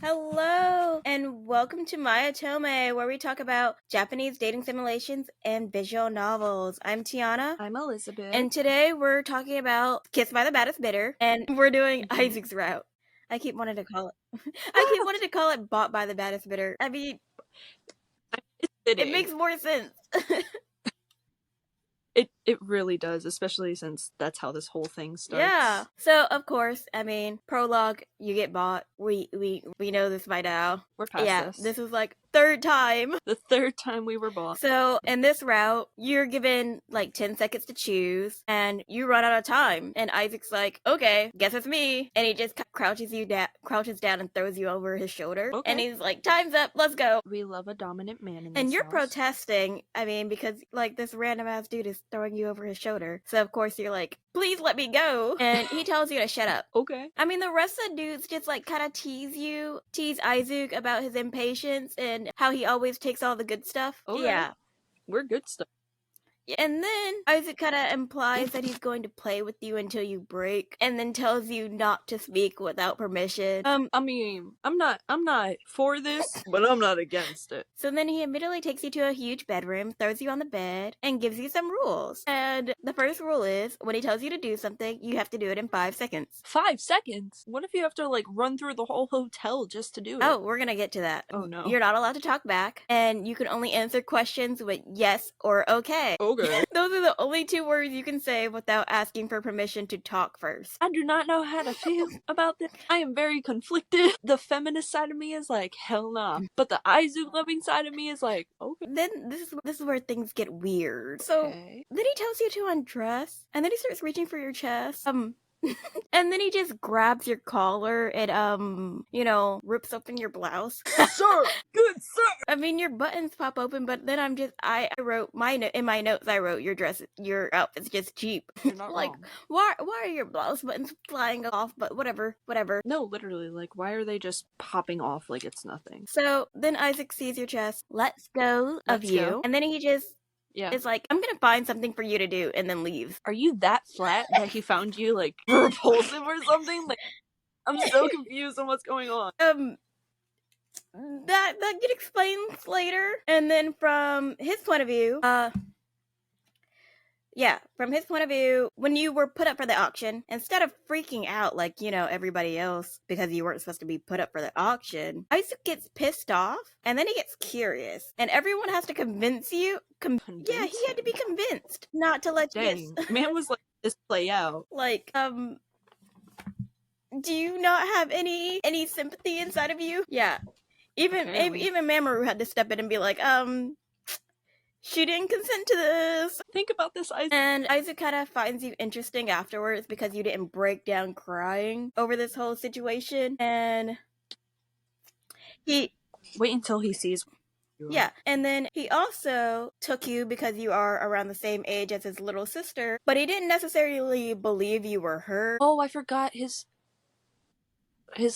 Hello, and welcome to Maya Tome, where we talk about Japanese dating simulations and visual novels. I'm Tiana. I'm Elizabeth. And today we're talking about Kissed by the Baddest Bidder, and we're doing Isaac's route. I keep wanting to call it Bought by the Baddest Bidder. I mean, it makes more sense. It really does, especially since that's how this whole thing starts. Yeah. So of course, prologue, you get bought. We know this by now. We're past this. This is like third time. The third time we were bought. So in this route, you're given like 10 seconds to choose, and you run out of time. And Isaac's like, okay, guess it's me. And he just crouches down and throws you over his shoulder. Okay. And he's like, time's up, let's go. We love a dominant man in this And you're house. protesting, because like this random ass dude is throwing you over his shoulder. So of course you're like, please let me go. And he tells you to shut up. Okay. The rest of the dudes just like kind of tease Isaac about his impatience and how he always takes all the good stuff. Okay. Yeah. We're good stuff. And then Isaac kind of implies that he's going to play with you until you break, and then tells you not to speak without permission. I'm not for this, but I'm not against it. So then he immediately takes you to a huge bedroom, throws you on the bed, and gives you some rules. And the first rule is, when he tells you to do something, you have to do it in 5 seconds. 5 seconds? What if you have to, run through the whole hotel just to do it? Oh, we're gonna get to that. Oh, no. You're not allowed to talk back, and you can only answer questions with yes or okay. Okay. Those are the only 2 words you can say without asking for permission to talk first. I do not know how to feel about this. I am very conflicted. The feminist side of me is like, hell nah. But the Aizu loving side of me is like, okay. Then this is where things get weird. So Okay. then he tells you to undress, and then he starts reaching for your chest. And then he just grabs your collar and rips open your blouse. Sir! Good sir! Your buttons pop open, but then I wrote in my notes I wrote your outfit's just cheap. You're not like wrong. why are your blouse buttons flying off? But whatever. No, literally, why are they just popping off like it's nothing? So then Isaac sees your chest, lets go of you, and then he just it's like, I'm gonna find something for you to do, and then leaves. Are you that flat that he found you, repulsive or something? I'm so confused on what's going on. That get explained later. And then from his point of view, when you were put up for the auction, instead of freaking out like, everybody else because you weren't supposed to be put up for the auction, Isaac gets pissed off, and then he gets curious, and everyone has to convince you. Yeah, he had to be convinced not to let you get... Man was like, this play out. Do you not have any sympathy inside of you? Yeah. Even Mamoru had to step in and be like, she didn't consent to this. Think about this, Isaac. And Isaac kind of finds you interesting afterwards because you didn't break down crying over this whole situation. And he... Wait until he sees... Yeah, and then he also took you because you are around the same age as his little sister, but he didn't necessarily believe you were her. Oh, I forgot his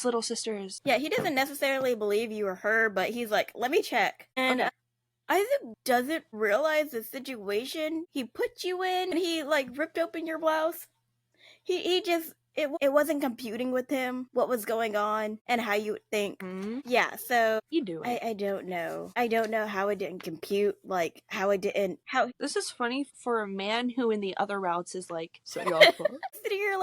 little sister is... Yeah, he doesn't necessarily believe you were her, but he's like, let me check. And Isaac doesn't realize the situation he put you in, and he ripped open your blouse. He just... It wasn't computing with him what was going on and how you would think. Mm-hmm. Yeah, so... You do it. I don't know. I don't know how it didn't compute, how it didn't... This is funny for a man who in the other routes is so y'all sitting here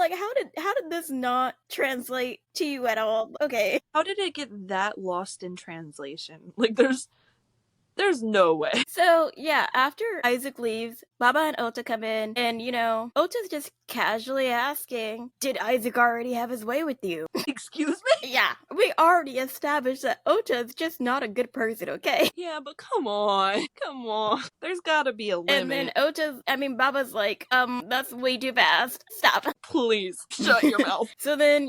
how did this not translate to you at all? Okay. How did it get that lost in translation? There's no way. So, yeah, after Isaac leaves, Baba and Ota come in, and, Ota's just casually asking, did Isaac already have his way with you? Excuse me? Yeah, we already established that Ota's just not a good person, okay? Yeah, but come on. There's gotta be a limit. And then Baba's like, that's way too fast. Stop. Please, shut your mouth. So then,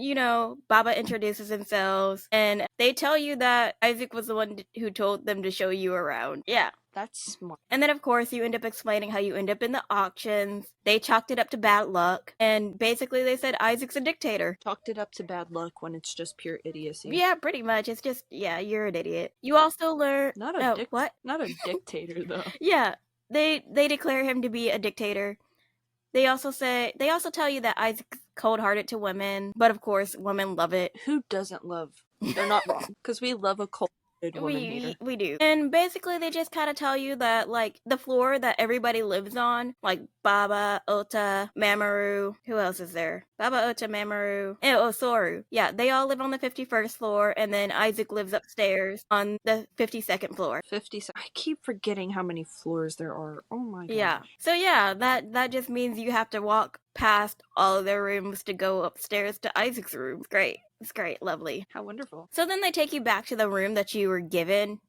Baba introduces themselves, and they tell you that Isaac was the one who told them to show you around. Yeah. That's smart. And then, of course, you end up explaining how you end up in the auctions. They chalked it up to bad luck. And basically they said Isaac's a dictator. Chalked it up to bad luck when it's just pure idiocy. Yeah, pretty much. It's just, yeah, you're an idiot. You also learn... What? Not a dictator, though. Yeah. They declare him to be a dictator. They also tell you that Isaac's cold-hearted to women. But, of course, women love it. Who doesn't love They're not wrong, because we love a cold woman hater. We do. And basically they just kind of tell you that, like, the floor that everybody lives on, like Baba, Ota, Mamoru, who else is there? Baba, Ota, Mamoru, and Osoru. Yeah, they all live on the 51st floor, and then Isaac lives upstairs on the 52nd floor. 50. I keep forgetting how many floors there are. Oh my gosh. Yeah. So yeah, that just means you have to walk past all of their rooms to go upstairs to Isaac's room. It's great. It's great. Lovely. How wonderful. So then they take you back to the room that you were given.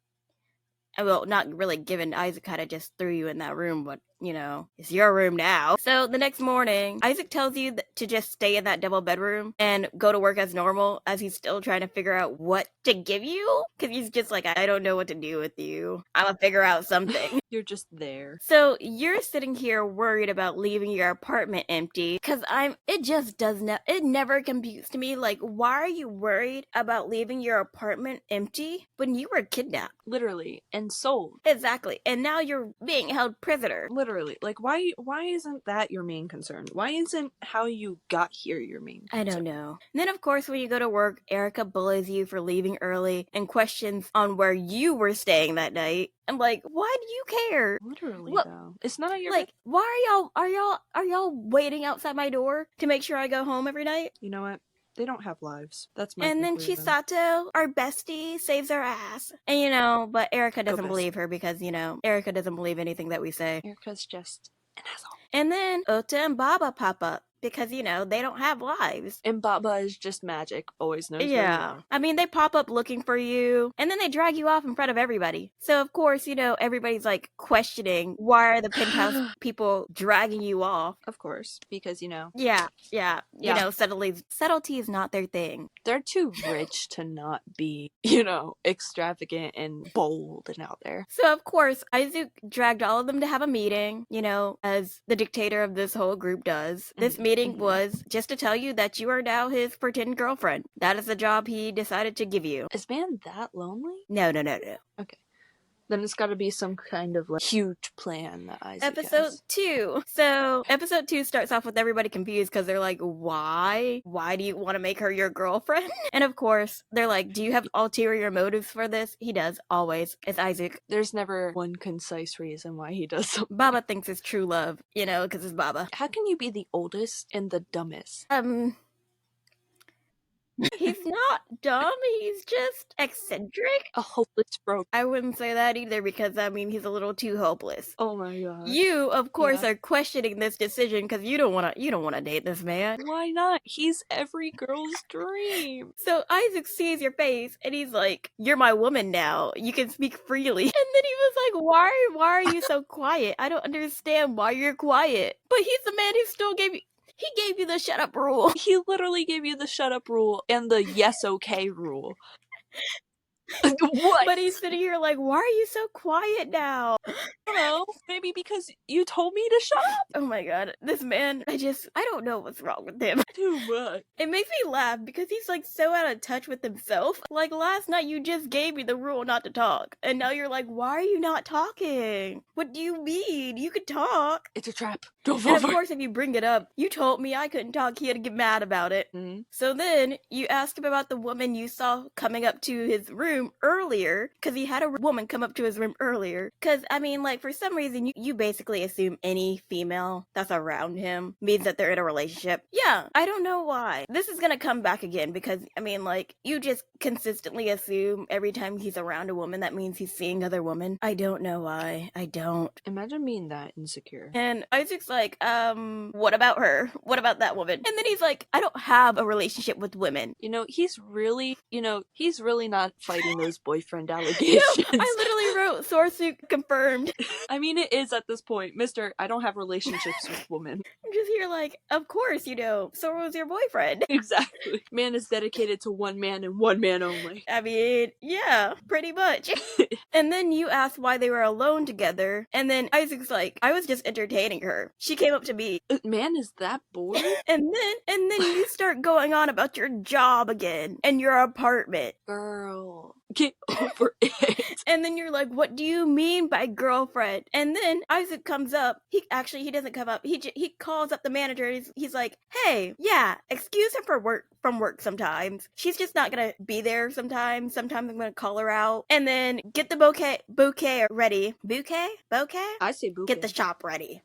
Well, not really given. Isaac kind of just threw you in that room, but, you know, it's your room now. So the next morning, Isaac tells you to just stay in that double bedroom and go to work as normal, as he's still trying to figure out what to give you. Because he's just like, I don't know what to do with you. I'm going to figure out something. You're just there. So you're sitting here worried about leaving your apartment empty. Because it never computes to me. Like, why are you worried about leaving your apartment empty when you were kidnapped? Literally. And sold. Exactly. And now you're being held prisoner. Literally. Like, why isn't that your main concern? Why isn't how you got here your main concern? I don't know. And then, of course, when you go to work, Erica bullies you for leaving early and questions on where you were staying that night. I'm like, why do you care? Literally, What? though. It's not on your... Like, why are y'all waiting outside my door to make sure I go home every night? You know what? They don't have lives. That's my And then conclusion. Chisato, our bestie, saves our ass. And, you know, but Erica doesn't bestie. believe her because, you know, Erica doesn't believe anything that we say. Erica's just an asshole. And then Ota and Baba pop up because, you know, they don't have lives. And Baba is just magic. Always knows where you Yeah. are. I mean, they pop up looking for you, and then they drag you off in front of everybody. So, of course, you know, everybody's, like, questioning, why are the penthouse people dragging you off? Of course. Because, you know... Yeah. Yeah. You know, subtlety is not their thing. They're too rich to not be, you know, extravagant and bold and out there. So, of course, Isaac dragged all of them to have a meeting, you know, as the dictator of this whole group does. This meeting was just to tell you that you are now his pretend girlfriend. That is the job he decided to give you. Is man that lonely? No. Okay. Then it's gotta be some kind of, like, huge plan that Isaac Episode has. 2. So, episode 2 starts off with everybody confused because they're like, why? Why do you want to make her your girlfriend? And of course, they're like, do you have ulterior motives for this? He does, always. It's Isaac. There's never one concise reason why he does something. Baba thinks it's true love, you know, because it's Baba. How can you be the oldest and the dumbest? He's not dumb, he's just eccentric. A hopeless broke. I wouldn't say that either because, I mean, he's a little too hopeless. Oh my god. You, of course, are questioning this decision because you don't want to date this man. Why not? He's every girl's dream. So Isaac sees your face and he's like, you're my woman now. You can speak freely. And then he was like, why are you so quiet? I don't understand why you're quiet. But he's the man who still gave you the shut up rule. He literally gave you the shut up rule and the yes okay rule. What? But he's sitting here like, why are you so quiet now? I don't know. Maybe because you told me to shut up. Oh my god. This man, I don't know what's wrong with him. Too much. It makes me laugh because he's like so out of touch with himself. Like last night you just gave me the rule not to talk. And now you're like, why are you not talking? What do you mean? You could talk. It's a trap. Don't And fall of course, if you bring it up, you told me I couldn't talk. He had to get mad about it. Mm-hmm. So then you ask him about the woman you saw coming up to his room earlier, because he had a woman come up to his room earlier. Because, I mean, like, for some reason, you basically assume any female that's around him means that they're in a relationship. Yeah, I don't know why. This is gonna come back again because, I mean, like, you just consistently assume every time he's around a woman, that means he's seeing other women. I don't know why. I don't. Imagine being that insecure. And Isaac's like, what about her? What about that woman? And then he's like, I don't have a relationship with women. You know, he's really not fighting those boyfriend allegations. No, I literally wrote, Sorsu confirmed. I mean, it is at this point, Mr. I don't have relationships with women. I'm just here like, of course, you know, Soro's your boyfriend. Exactly. Man is dedicated to one man and one man only. I mean, yeah, pretty much. And then you ask why they were alone together, and then Isaac's like, I was just entertaining her. She came up to me. Man is that bored? And then you start going on about your job again and your apartment. Girl, get over it. And then you're like, what do you mean by girlfriend? And then Isaac comes up. He doesn't come up. He calls up the manager. He's like, hey, yeah, excuse her from work sometimes. She's just not gonna be there sometimes. Sometimes I'm gonna call her out. And then get the bouquet ready. Bouquet? I say bouquet. Get the shop ready.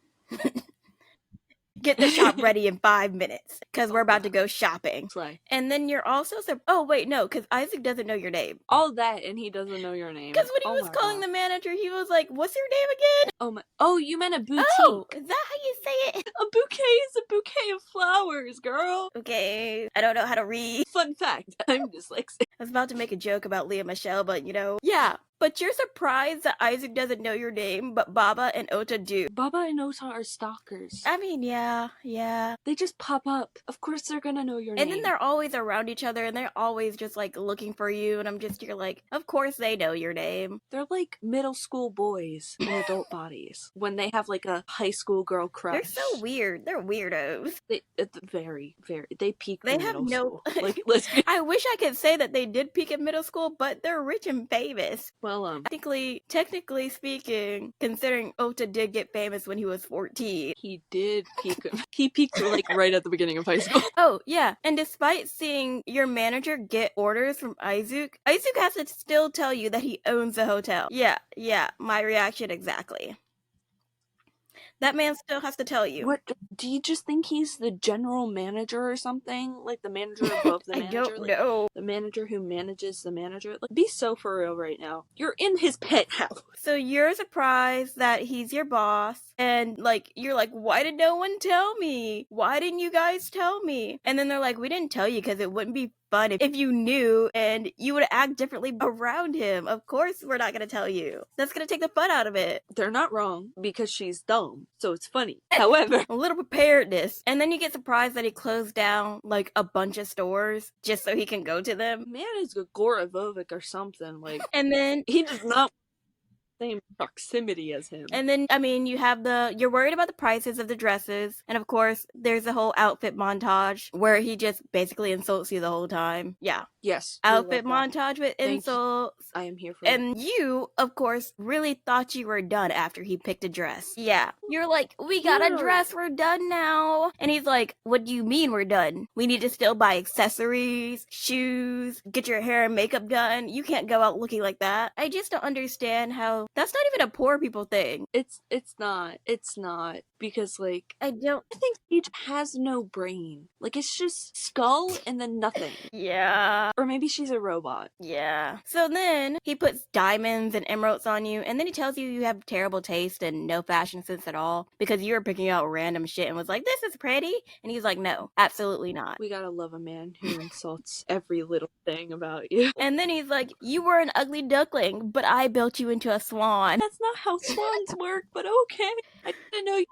Get the shop ready in 5 minutes because we're about to go shopping. Slay. And then you're also oh wait, no, because Isaac doesn't know your name. All that and he doesn't know your name. Because when he was calling the manager, he was like, "What's your name again?" Oh, you meant a boutique. Oh, is that how you say it? A bouquet is a bouquet of flowers, girl. Okay, I don't know how to read. Fun fact, I'm dyslexic. I was about to make a joke about Leah Michelle, but yeah. But you're surprised that Isaac doesn't know your name, but Baba and Ota do. Baba and Ota are stalkers. I mean, yeah. They just pop up. Of course they're gonna know your name. And then they're always around each other, and they're always just, like, looking for you, and you're like, of course they know your name. They're like middle school boys in adult bodies. When they have, like, a high school girl crush. They're so weird. They're weirdos. Very, very. They peak They in have middle no... school. Like, let's be... I wish I could say that they did peak in middle school, but they're rich and famous. Well, technically speaking, considering Ota did get famous when he was 14. He did peak. He peaked, like, right at the beginning of high school. Oh, yeah. And despite seeing your manager get orders from Eisuke has to still tell you that he owns the hotel. Yeah, my reaction exactly. That man still has to tell you. What? Do you just think he's the general manager or something? Like the manager above the manager? I don't know. The manager who manages the manager? Like, be so for real right now. You're in his penthouse. So you're surprised that he's your boss, and, like, you're like, why did no one tell me? Why didn't you guys tell me? And then they're like, we didn't tell you because it wouldn't be fun if you knew and you would act differently around him. Of course we're not gonna tell you. That's gonna take the fun out of it. They're not wrong because she's dumb, so it's funny. However, a little preparedness. And then you get surprised that he closed down, like, a bunch of stores just so he can go to them. Man is Gorovovic or something, like. And then he does not same proximity as him. And then, I mean, you're worried about the prices of the dresses, and of course, there's a whole outfit montage where he just basically insults you the whole time. Yeah. Yes. Outfit montage with insults. I am here for And you, of course, really thought you were done after he picked a dress. Yeah. You're like, we got a dress, we're done now. And he's like, what do you mean we're done? We need to still buy accessories, shoes, get your hair and makeup done. You can't go out looking like that. I just don't understand how that's not even a poor people thing. It's not because, like, I think Paige has no brain. Like, it's just skull and then nothing. Yeah. Or maybe she's a robot. Yeah. So then he puts diamonds and emeralds on you, and then he tells you have terrible taste and no fashion sense at all because you were picking out random shit and was like, this is pretty. And he's like, no, absolutely not. We gotta love a man who insults every little thing about you. And then he's like, you were an ugly duckling, but I built you into a swan. That's not how swans work, but okay. I didn't know you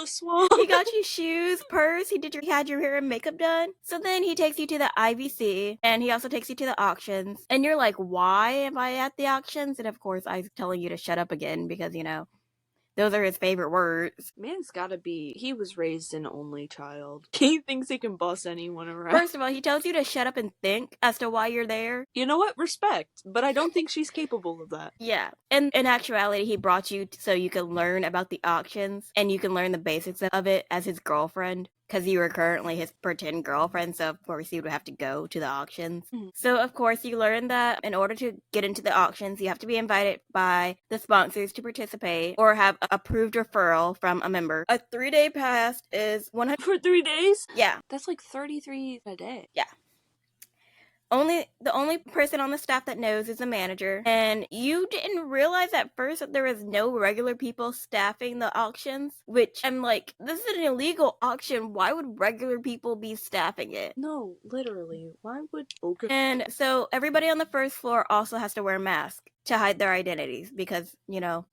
a swan. He got you shoes, purse, he had your hair and makeup done. So then he takes you to the IVC, and he also takes you to the auctions. And you're like, why am I at the auctions? And of course, I'm telling you to shut up again because, those are his favorite words. Man's gotta be. He was raised an only child. He thinks he can boss anyone around. First of all, he tells you to shut up and think as to why you're there. You know what? Respect. But I don't think she's capable of that. Yeah. And in actuality, he brought you so you can learn about the auctions and you can learn the basics of it as his girlfriend. Because you were currently his pretend girlfriend, so of course you would have to go to the auctions. Mm-hmm. So of course you learn that in order to get into the auctions, you have to be invited by the sponsors to participate or have approved referral from a member. A 3-day pass is 100 for 3 days? Yeah. That's like 33 a day. Yeah. The only person on the staff that knows is the manager, and you didn't realize at first that there was no regular people staffing the auctions, which I'm like, this is an illegal auction. Why would regular people be staffing it? No, literally. Why would... Okay. And so everybody on the first floor also has to wear a mask to hide their identities because,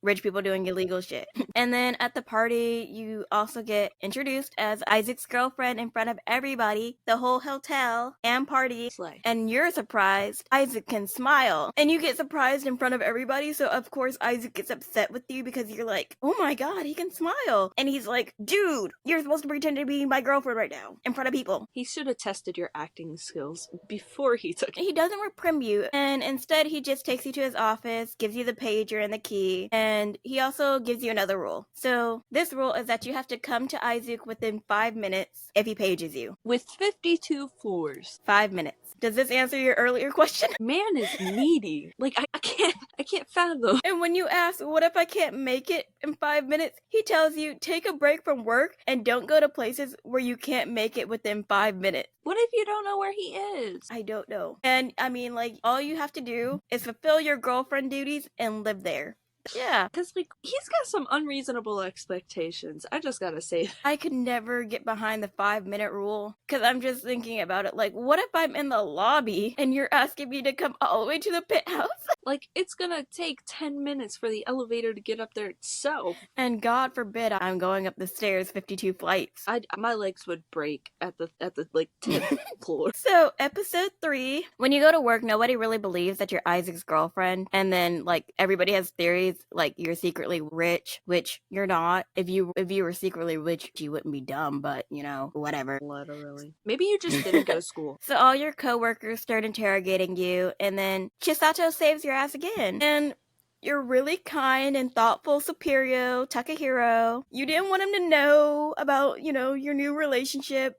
rich people doing illegal shit. And then at the party, you also get introduced as Isaac's girlfriend in front of everybody, the whole hotel and party. Slay. And you're surprised Isaac can smile. And you get surprised in front of everybody, so of course Isaac gets upset with you because you're like, oh my god, he can smile. And he's like, dude, you're supposed to pretend to be my girlfriend right now in front of people. He should have tested your acting skills before he took it. He doesn't reprim you, and instead he just takes you to his office office, gives you the pager and the key, and he also gives you another rule. So this rule is that you have to come to Eisuke within 5 minutes if he pages you. With 52 floors. 5 minutes. Does this answer your earlier question? Man is needy. Like, I can't fathom. And when you ask, what if I can't make it in 5 minutes? He tells you, take a break from work and don't go to places where you can't make it within 5 minutes. What if you don't know where he is? I don't know. And I mean, like, all you have to do is fulfill your girlfriend duties and live there. Yeah. Because, like, he's got some unreasonable expectations. I just gotta say that. I could never get behind the 5-minute rule. Because I'm just thinking about it. Like, what if I'm in the lobby and you're asking me to come all the way to the penthouse? Like, it's gonna take 10 minutes for the elevator to get up there itself. And God forbid I'm going up the stairs 52 flights. My legs would break at the like 10th floor. So, episode 3, when you go to work, nobody really believes that you're Isaac's girlfriend. And then, like, everybody has theories, like, you're secretly rich, which you're not. If you were secretly rich, you wouldn't be dumb, but, you know, whatever. Literally. Maybe you just didn't go to school. So all your coworkers start interrogating you, and then Chisato saves your ass again. And you're really kind and thoughtful superior, Takahiro. You didn't want him to know about, you know, your new relationship,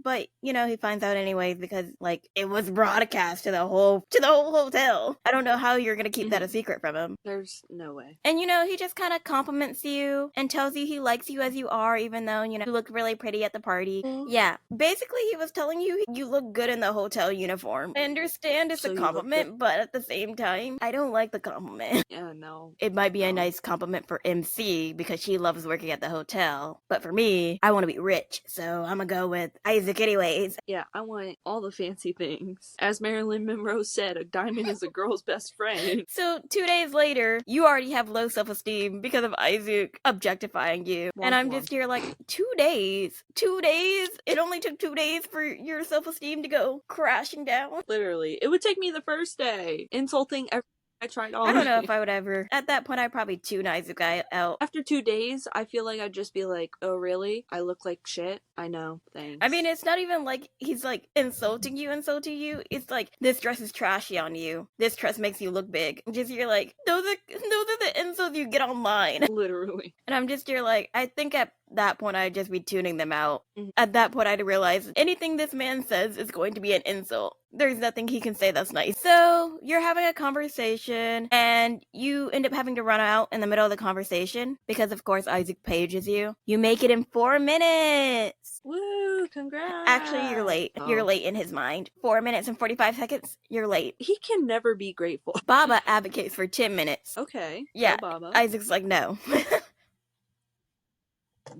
but, you know, he finds out anyways because, like, it was broadcast to the whole hotel. I don't know how you're gonna keep that a secret from him. There's no way. And, you know, he just kind of compliments you and tells you he likes you as you are, even though, you know, you look really pretty at the party. Yeah. Basically, he was telling you you look good in the hotel uniform. I understand it's So a you look compliment, but at the same time, I don't like the compliment. Yeah, no. It might be a No. nice compliment for MC because she loves working at the hotel. But for me, I want to be rich, so I'm gonna go with Isaac anyways. Yeah, I want all the fancy things. As Marilyn Monroe said, a diamond is a girl's best friend. So 2 days later, you already have low self-esteem because of Isaac objectifying you. Womp And I'm womp. just here like, 2 days? 2 days? It only took 2 days for your self-esteem to go crashing down? Literally. It would take me the first day. Insulting everything I tried on. I don't know if I would ever. At that point, I'd probably tune Isaac out. After 2 days, I feel like I'd just be like, oh, really? I look like shit? I know. Thanks. I mean, it's not even like he's like insulting you. It's like, this dress is trashy on you. This dress makes you look big. Just you're like, those are the insults you get online. Literally. And I'm just here like, I think at that point I'd just be tuning them out. Mhm. At that point I'd realize anything this man says is going to be an insult. There's nothing he can say that's nice. So you're having a conversation and you end up having to run out in the middle of the conversation because of course Isaac pages you. You make it in 4 minutes. Woo, congrats. Actually, you're late. Oh. You're late in his mind. 4 minutes and 45 seconds, you're late. He can never be grateful. Baba advocates for 10 minutes. Okay. Yeah. Go, Baba. Isaac's like, no.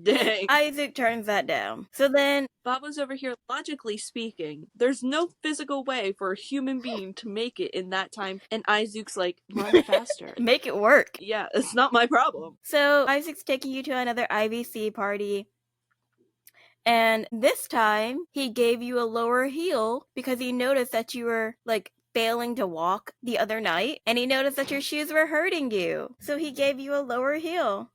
Dang. Isaac turns that down. So then Baba's over here, logically speaking, there's no physical way for a human being to make it in that time, and Isaac's like, run faster. make it work. Yeah, it's not my problem. So Isaac's taking you to another IVC party. And this time, he gave you a lower heel because he noticed that you were, like, failing to walk the other night. And he noticed that your shoes were hurting you. So he gave you a lower heel.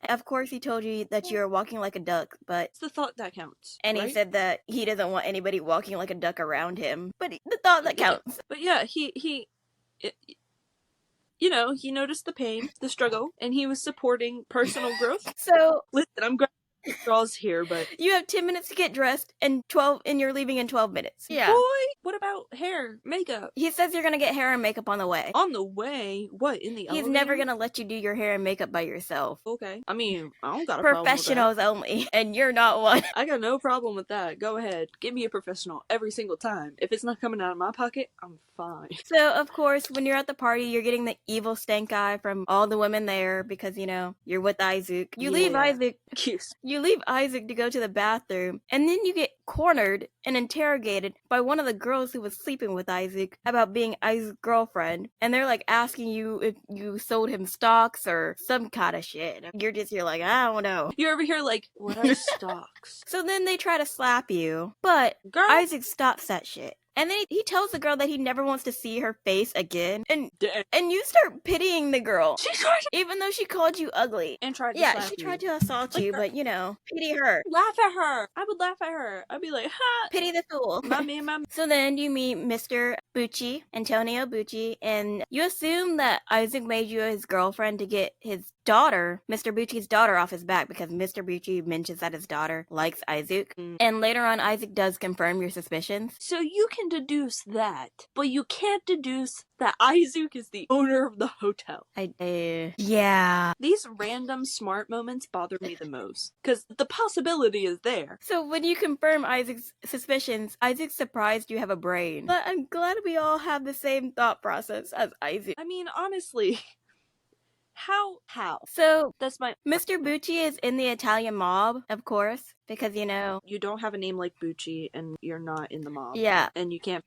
Of course, he told you that you were walking like a duck, but... It's the thought that counts. And right? he said that he doesn't want anybody walking like a duck around him. But the thought that counts. But yeah, you know, he noticed the pain, the struggle, and he was supporting personal growth. So... Listen, I'm grabbing straws here, but... You have 10 minutes to get dressed and you're leaving in 12 minutes. Yeah. Boy, what about hair, makeup? He says you're gonna get hair and makeup on the way. On the way? What, in the He's elevator? never gonna let you do your hair and makeup by yourself. Okay. I mean, I don't got a problem with that. Professionals only, and you're not one. I got no problem with that. Go ahead. Give me a professional every single time. If it's not coming out of my pocket, I'm fine. So, of course, when you're at the party, you're getting the evil stank eye from all the women there because, you know, you're with Isaac. You leave Isaac to go to the bathroom, and then you get cornered and interrogated by one of the girls who was sleeping with Isaac about being Isaac's girlfriend. And they're like asking you if you sold him stocks or some kind of shit. You're like, I don't know. You're over here like, what are stocks? So then they try to slap you, but Girl. Isaac stops that shit. And then he tells the girl that he never wants to see her face again. And Dang. you start pitying the girl. She tried to- Even though she called you ugly. and tried to Yeah, slap she you. tried to assault Like you, her- but you know, pity her. Laugh at her. I would laugh at her. I'd be like, ha! Pity the fool. My man. So then you meet Mr. Bucci, Antonio Bucci, and you assume that Isaac made you his girlfriend to get his daughter, Mr. Bucci's daughter, off his back because Mr. Bucci mentions that his daughter likes Isaac. And later on, Isaac does confirm your suspicions. So you can deduce that, but you can't deduce that Eisuke is the owner of the hotel. Yeah. These random smart moments bother me the most, because the possibility is there. So when you confirm Isaac's suspicions, Isaac's surprised you have a brain. But I'm glad we all have the same thought process as Isaac. I mean, honestly, how? So That's my... Mr. Bucci is in the Italian mob, of course, because, you know... You don't have a name like Bucci, and you're not in the mob. Yeah. And you can't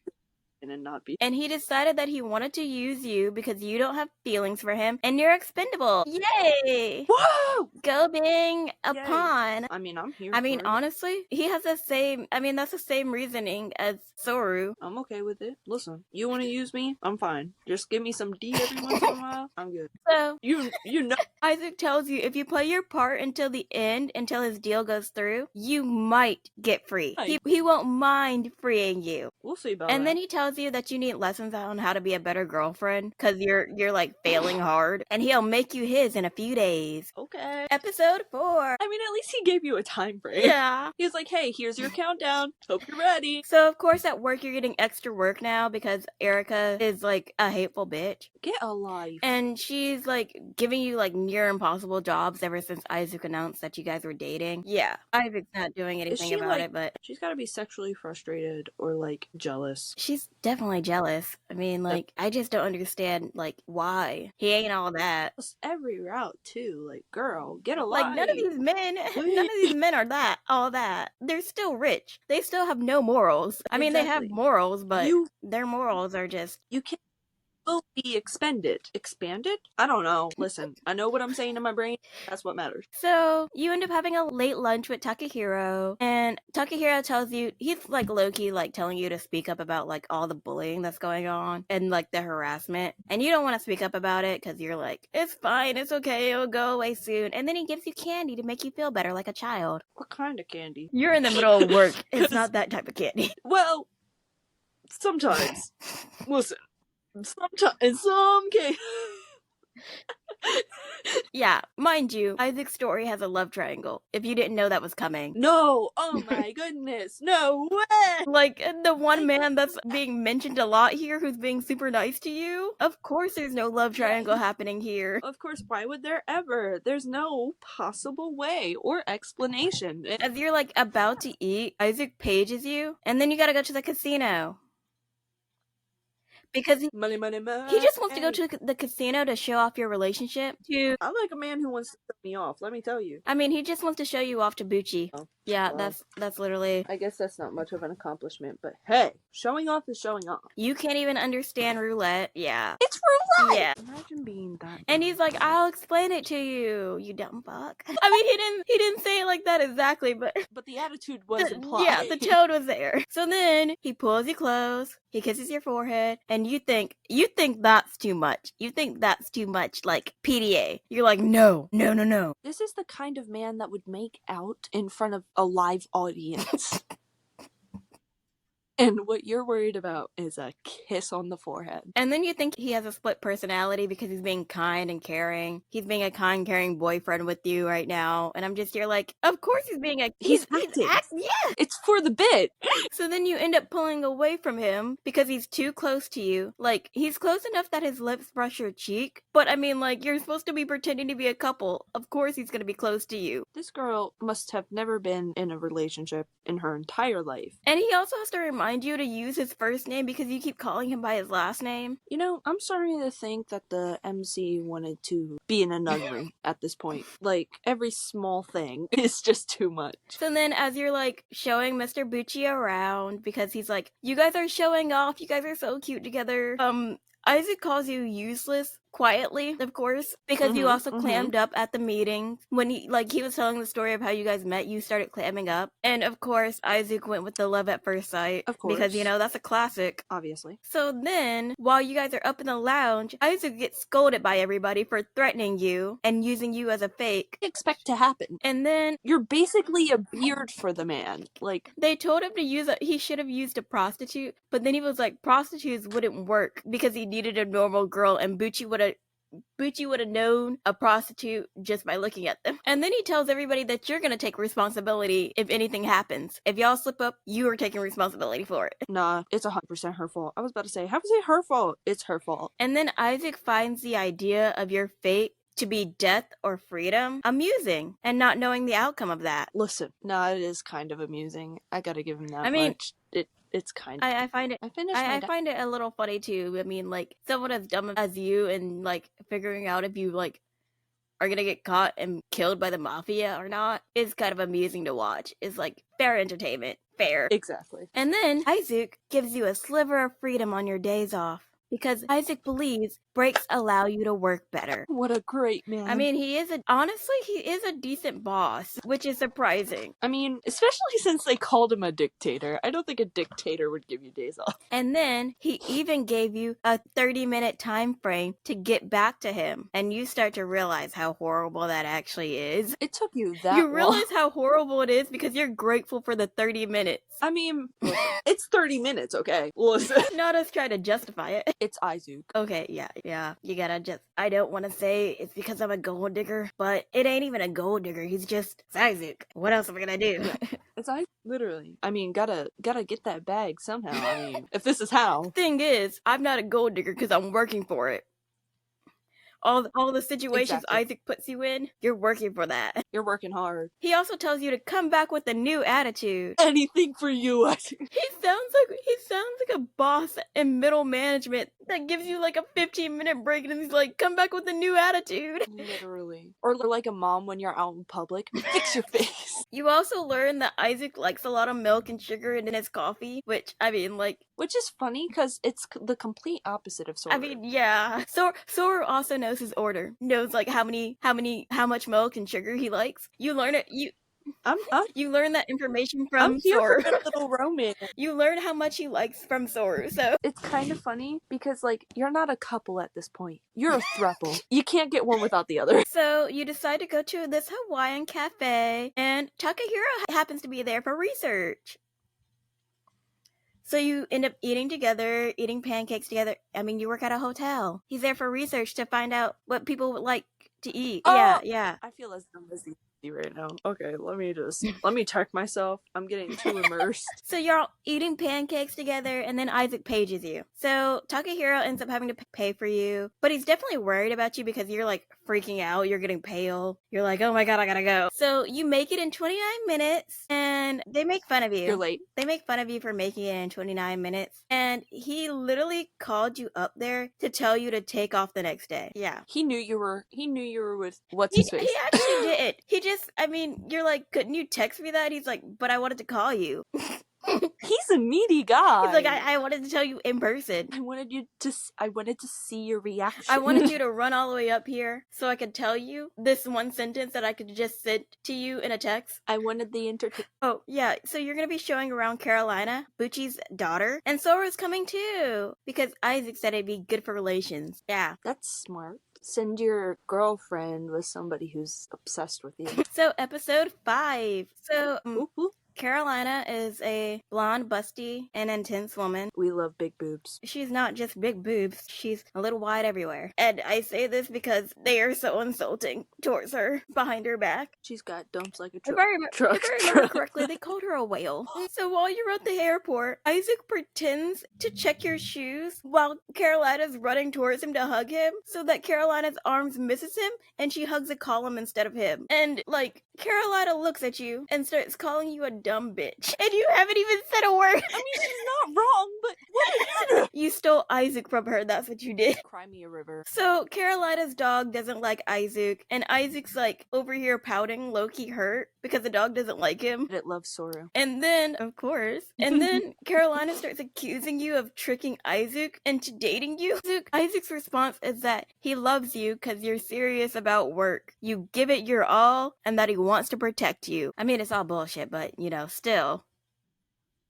and not be. And he decided that he wanted to use you because you don't have feelings for him, and you're expendable. Yay! Whoa! Go being a Yay. pawn. I mean, I'm here I mean, for it. honestly, he has the same... I mean, that's the same reasoning as Soru. I'm okay with it. Listen, you want to use me? I'm fine. Just give me some D every once in a while. I'm good. So... You know... Isaac tells you if you play your part until the end, until his deal goes through, you might get free. He won't mind freeing you. We'll see about And that. then he tells you that you need lessons on how to be a better girlfriend because you're like failing hard, and he'll make you his in a few days. Okay. Episode 4. I mean, at least he gave you a time frame. Yeah. He was like, hey, here's your countdown. Hope you're ready. So of course at work you're getting extra work now because Erica is like a hateful bitch. Get a life. And she's like giving you like near impossible jobs ever since Isaac announced that you guys were dating. Yeah. Isaac's not doing anything she, about like- it, but She's gotta be sexually frustrated or, like, jealous. she's definitely jealous. I mean, like, I just don't understand, like, why. He ain't all that. Plus, every route, too. Like, girl, get a life. Like, none of these men are that, all that. They're still rich. They still have no morals. I mean, they have Exactly. morals, but You- their morals are just... You can't will be expended. Expanded? I don't know. Listen, I know what I'm saying in my brain. That's what matters. So, you end up having a late lunch with Takahiro, and Takahiro tells you, he's like low-key like telling you to speak up about like all the bullying that's going on, and like the harassment, and you don't want to speak up about it because you're like, it's fine, it's okay, it'll go away soon, and then he gives you candy to make you feel better like a child. What kind of candy? You're in the middle of work, it's not that type of candy. Well, sometimes. Listen. Sometimes, in some cases. Yeah, mind you, Isaac's story has a love triangle, if you didn't know that was coming. No! Oh my goodness! No way! Like, the one man that's being mentioned a lot here who's being super nice to you? Of course there's no love triangle happening here. Of course, why would there ever? There's no possible way or explanation. As you're, like, about to eat, Isaac pages you, and then you gotta go to the casino. Because Money, money, money. he just wants to go to the casino to show off your relationship to... I like a man who wants to set me off, let me tell you. I mean, he just wants to show you off to Bucci. Oh, Yeah, well. that's literally... I guess that's not much of an accomplishment, but hey, showing off is showing off. You can't even understand roulette. Yeah. It's roulette! Yeah. Imagine being that. And he's like, I'll explain it to you, you dumb fuck. I mean, he didn't say it like that exactly, but... But the attitude was implied. Yeah, the tone was there. So then, he pulls you close, he kisses your forehead, and you think that's too much. You think that's too much, like, PDA. You're like, no. This is the kind of man that would make out in front of a live audience. And what you're worried about is a kiss on the forehead. And then you think he has a split personality because he's being kind and caring. He's being a kind, caring boyfriend with you right now. And you're like, of course he's being a... He's acting. Yeah! It's for the bit. So then you end up pulling away from him because he's too close to you. Like, he's close enough that his lips brush your cheek. But I mean, like, you're supposed to be pretending to be a couple. Of course he's gonna be close to you. This girl must have never been in a relationship in her entire life. And he also has to remind you to use his first name because you keep calling him by his last name. You know, I'm sorry to think that the MC wanted to be in a nunnery at this point. Like, every small thing is just too much. So then as you're like showing Mr. Bucci around because he's like, you guys are showing off, you guys are so cute together. Isaac calls you useless quietly, of course, because you also clammed up at the meeting. When he was telling the story of how you guys met, you started clamming up. And of course, Isaac went with the love at first sight. Of course. Because, that's a classic. Obviously. So then, while you guys are up in the lounge, Isaac gets scolded by everybody for threatening you and using you as a fake. Expect to happen. And then you're basically a beard for the man. Like, they told him to he should have used a prostitute, but then he was like, prostitutes wouldn't work because he needed a normal girl, and Bucci would have known a prostitute just by looking at them. And then he tells everybody that you're gonna take responsibility if anything happens. If y'all slip up, you are taking responsibility for it. Nah, it's 100% her fault. I was about to say, how was it her fault? It's her fault. And then Isaac finds the idea of your fate to be death or freedom amusing, and not knowing the outcome of that. Listen, it is kind of amusing. I gotta give him that much. It's kind of... I find it... I find it a little funny, too. I mean, like, someone as dumb as you and, like, figuring out if you, like, are gonna get caught and killed by the mafia or not is kind of amusing to watch. It's, like, fair entertainment. Fair. Exactly. And then Isaac gives you a sliver of freedom on your days off, because Isaac believes breaks allow you to work better. What a great man. I mean, he is a decent boss, which is surprising. I mean, especially since they called him a dictator. I don't think a dictator would give you days off. And then he even gave you a 30-minute time frame to get back to him. And you start to realize how horrible that actually is. It took you that long. You realize how horrible it is because you're grateful for the 30 minutes. I mean, it's 30 minutes, okay? Listen. Not us trying to justify it. It's Eisuke. Okay, yeah. You gotta just... I don't want to say it's because I'm a gold digger, but it ain't even a gold digger. He's just Isaac. What else am I gonna do? It's Isaac, literally. I mean, gotta get that bag somehow. I mean, if this is how. Thing is, I'm not a gold digger because I'm working for it. All the situations Isaac puts you in, you're working for that. You're working hard. He also tells you to come back with a new attitude. Anything for you, Isaac. He sounds like a boss in middle management that gives you like a 15-minute break and he's like, come back with a new attitude. Literally. Or like a mom when you're out in public. Fix your face. You also learn that Isaac likes a lot of milk and sugar in his coffee, which, I mean, like... Which is funny, because it's the complete opposite of Sora. I mean, yeah. Sora also knows his order. Knows, like, how much milk and sugar he likes. You learn it... You learn that information from Sora. For a little romance. You learn how much he likes from Sora, so... It's kind of funny, because, like, you're not a couple at this point. You're a throuple. You can't get one without the other. So, you decide to go to this Hawaiian cafe, and Takahiro happens to be there for research. So you end up eating together, eating pancakes together. I mean, you work at a hotel. He's there for research to find out what people would like to eat. Oh, yeah. I feel as dumb as right now. Okay, let me check myself. I'm getting too immersed. So you're all eating pancakes together, and then Isaac pages you. So Takahiro ends up having to pay for you, but he's definitely worried about you because you're like freaking out. You're getting pale. You're like, oh my god, I gotta go. So you make it in 29 minutes, and they make fun of you. You're late. They make fun of you for making it in 29 minutes, and he literally called you up there to tell you to take off the next day. Yeah. He knew you were with what's his face. He actually did. He just, I mean, you're like, couldn't you text me that? He's like, but I wanted to call you. He's a needy guy. He's like, I wanted to tell you in person. I wanted to see your reaction. I wanted you to run all the way up here so I could tell you this one sentence that I could just send to you in a text. I wanted the entertainment. Oh, yeah. So you're going to be showing around Carolina, Bucci's daughter, and Sora's coming too, because Isaac said it'd be good for relations. Yeah. That's smart. Send your girlfriend with somebody who's obsessed with you. So, episode 5. So, Ooh. Carolina is a blonde, busty, and intense woman. We love big boobs. She's not just big boobs, she's a little wide everywhere. And I say this because they are so insulting towards her behind her back. She's got dumps like a truck. If I remember correctly, they called her a whale. So while you're at the airport, Isaac pretends to check your shoes while Carolina's running towards him to hug him, so that Carolina's arms misses him and she hugs a column instead of him. And, like, Carolina looks at you and starts calling you a dumb bitch. And you haven't even said a word. I mean, she's not wrong, but what did you do? You stole Eisuke from her, that's what you did. Cry me a river. So, Carolina's dog doesn't like Eisuke, and Isaac's like over here pouting, low-key hurt, because the dog doesn't like him. It loves Soru. And then, of course, Carolina starts accusing you of tricking Eisuke into dating you. Isaac's response is that he loves you because you're serious about work. You give it your all, and that he wants to protect you. I mean, it's all bullshit, but, still.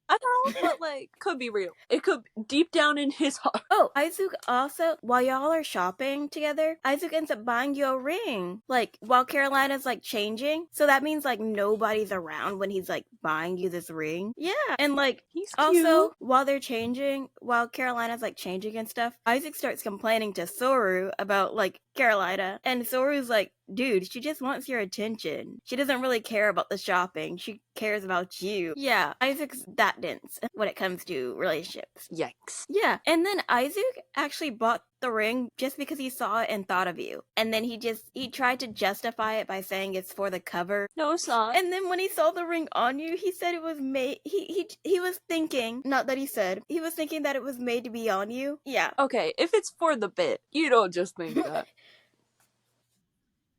I know, but could be real. It could deep down in his heart. Oh, Eisuke also, while y'all are shopping together, Eisuke ends up buying you a ring. While Carolina's changing. So that means nobody's around when he's buying you this ring. Yeah. And he's also, cute. while Carolina's changing and stuff, Eisuke starts complaining to Soru about Carolina. And Soru's like, dude, she just wants your attention. She doesn't really care about the shopping. She cares about you. Yeah, Isaac's that dense when it comes to relationships. Yikes. Yeah, and then Isaac actually bought the ring just because he saw it and thought of you. And then he tried to justify it by saying it's for the cover. No, it's not. And then when he saw the ring on you, he said it was made, he was thinking, not that he said, he was thinking that it was made to be on you. Yeah. Okay, if it's for the bit, you don't just think that.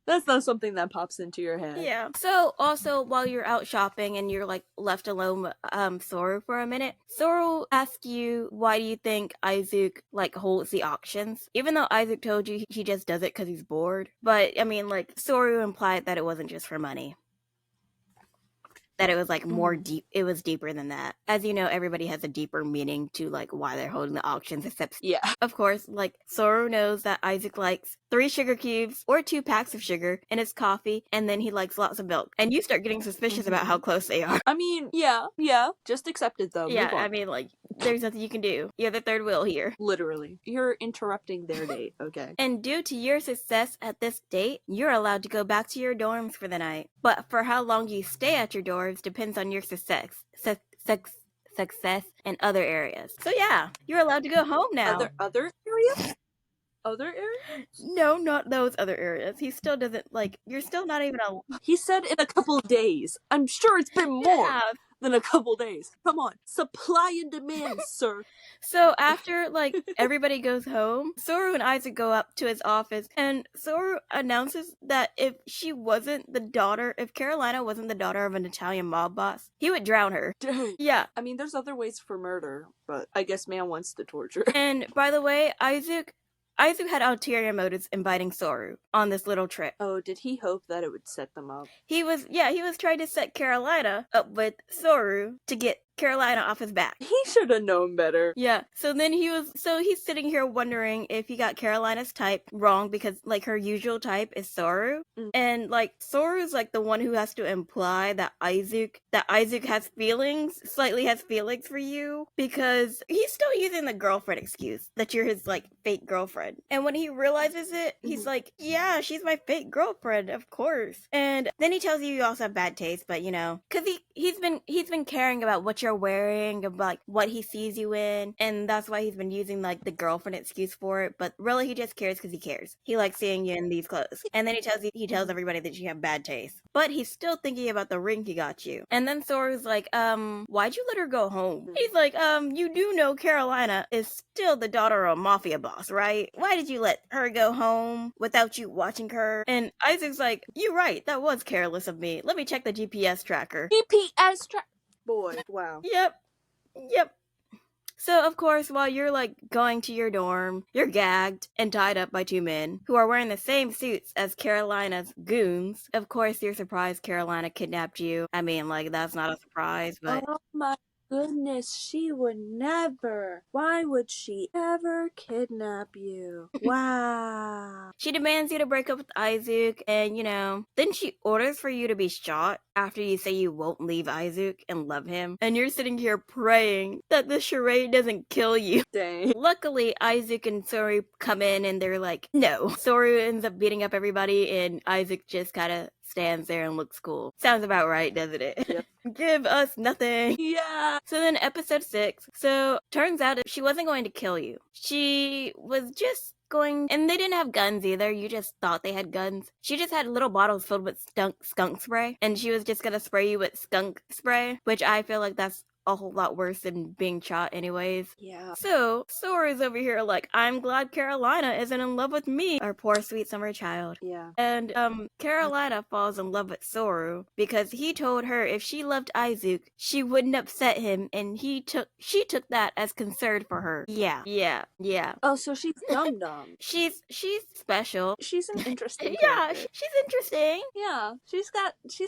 That's not something that pops into your head. Yeah. So, also, while you're out shopping and you're, left alone with, Soru for a minute, Soru asks you, why do you think Isaac, holds the auctions? Even though Isaac told you he just does it because he's bored. But, I mean, Soru implied that it wasn't just for money. That it was more deep. It was deeper than that. As you know, everybody has a deeper meaning to why they're holding the auctions, except of course, Soru knows that Isaac likes 3 sugar cubes or 2 packs of sugar in his coffee, and then he likes lots of milk. And you start getting suspicious about how close they are. I mean, yeah. Just accept it though. Yeah, I mean, there's nothing you can do. You have the third wheel here. Literally. You're interrupting their date, okay? And due to your success at this date, you're allowed to go back to your dorms for the night. But for how long you stay at your dorms depends on your success in other areas. So yeah, you're allowed to go home now. Other areas? Other areas? No, not those other areas. He still doesn't, you're still not even He said in a couple of days. I'm sure it's been more than a couple days. Come on. Supply and demand, sir. So after, everybody goes home, Soru and Isaac go up to his office, and Soru announces that if Carolina wasn't the daughter of an Italian mob boss, he would drown her. Dang. Yeah. I mean, there's other ways for murder, but I guess man wants to torture. And, by the way, Isaac had ulterior motives inviting Soru on this little trip. Oh, did he hope that it would set them up? He was trying to set Carolina up with Soru to get Carolina off his back. He should have known better. Yeah. So then he's sitting here wondering if he got Carolina's type wrong because her usual type is Soru. And Soru's the one who has to imply that Isaac slightly has feelings for you, because he's still using the girlfriend excuse that you're his fake girlfriend. And when he realizes it, he's yeah, she's my fake girlfriend, of course. And then he tells you also have bad taste, but because he's been caring about what you're wearing, about what he sees you in, and that's why he's been using the girlfriend excuse for it. But really, he just cares because he cares. He likes seeing you in these clothes. And then he tells everybody that you have bad taste, but he's still thinking about the ring he got you. And then Soru's why'd you let her go home? He's you do know Carolina is still the daughter of a mafia boss, right? Why did you let her go home without you watching her? And Isaac's you're right, that was careless of me. Let me check the GPS tracker. Boy, wow. Yep. So, of course, while you're, going to your dorm, you're gagged and tied up by 2 men who are wearing the same suits as Carolina's goons. Of course, you're surprised Carolina kidnapped you. I mean, that's not a surprise, but... Oh my goodness, she would never. Why would she ever kidnap you? Wow. She demands you to break up with Isaac, and, then she orders for you to be shot after you say you won't leave Isaac and love him. And you're sitting here praying that the charade doesn't kill you. Dang. Luckily, Isaac and Soru come in and they're no. Soru ends up beating up everybody, and Isaac just kind of stands there and looks cool. Sounds about right, doesn't it? Yep. Give us nothing. Yeah. So then episode 6. So turns out she wasn't going to kill you. She was just going, and they didn't have guns either. You just thought they had guns. She just had little bottles filled with skunk spray, and she was just gonna spray you with skunk spray, which I feel like that's a whole lot worse than being shot anyways. Yeah. So, Sora's over here like, I'm glad Carolina isn't in love with me, our poor sweet summer child. Yeah. And, Carolina falls in love with Soru because he told her if she loved Izuke, she wouldn't upset him, and she took that as concern for her. Yeah. Oh, so she's dumb. She's special. She's an interesting Yeah, character. she's interesting. Yeah, she's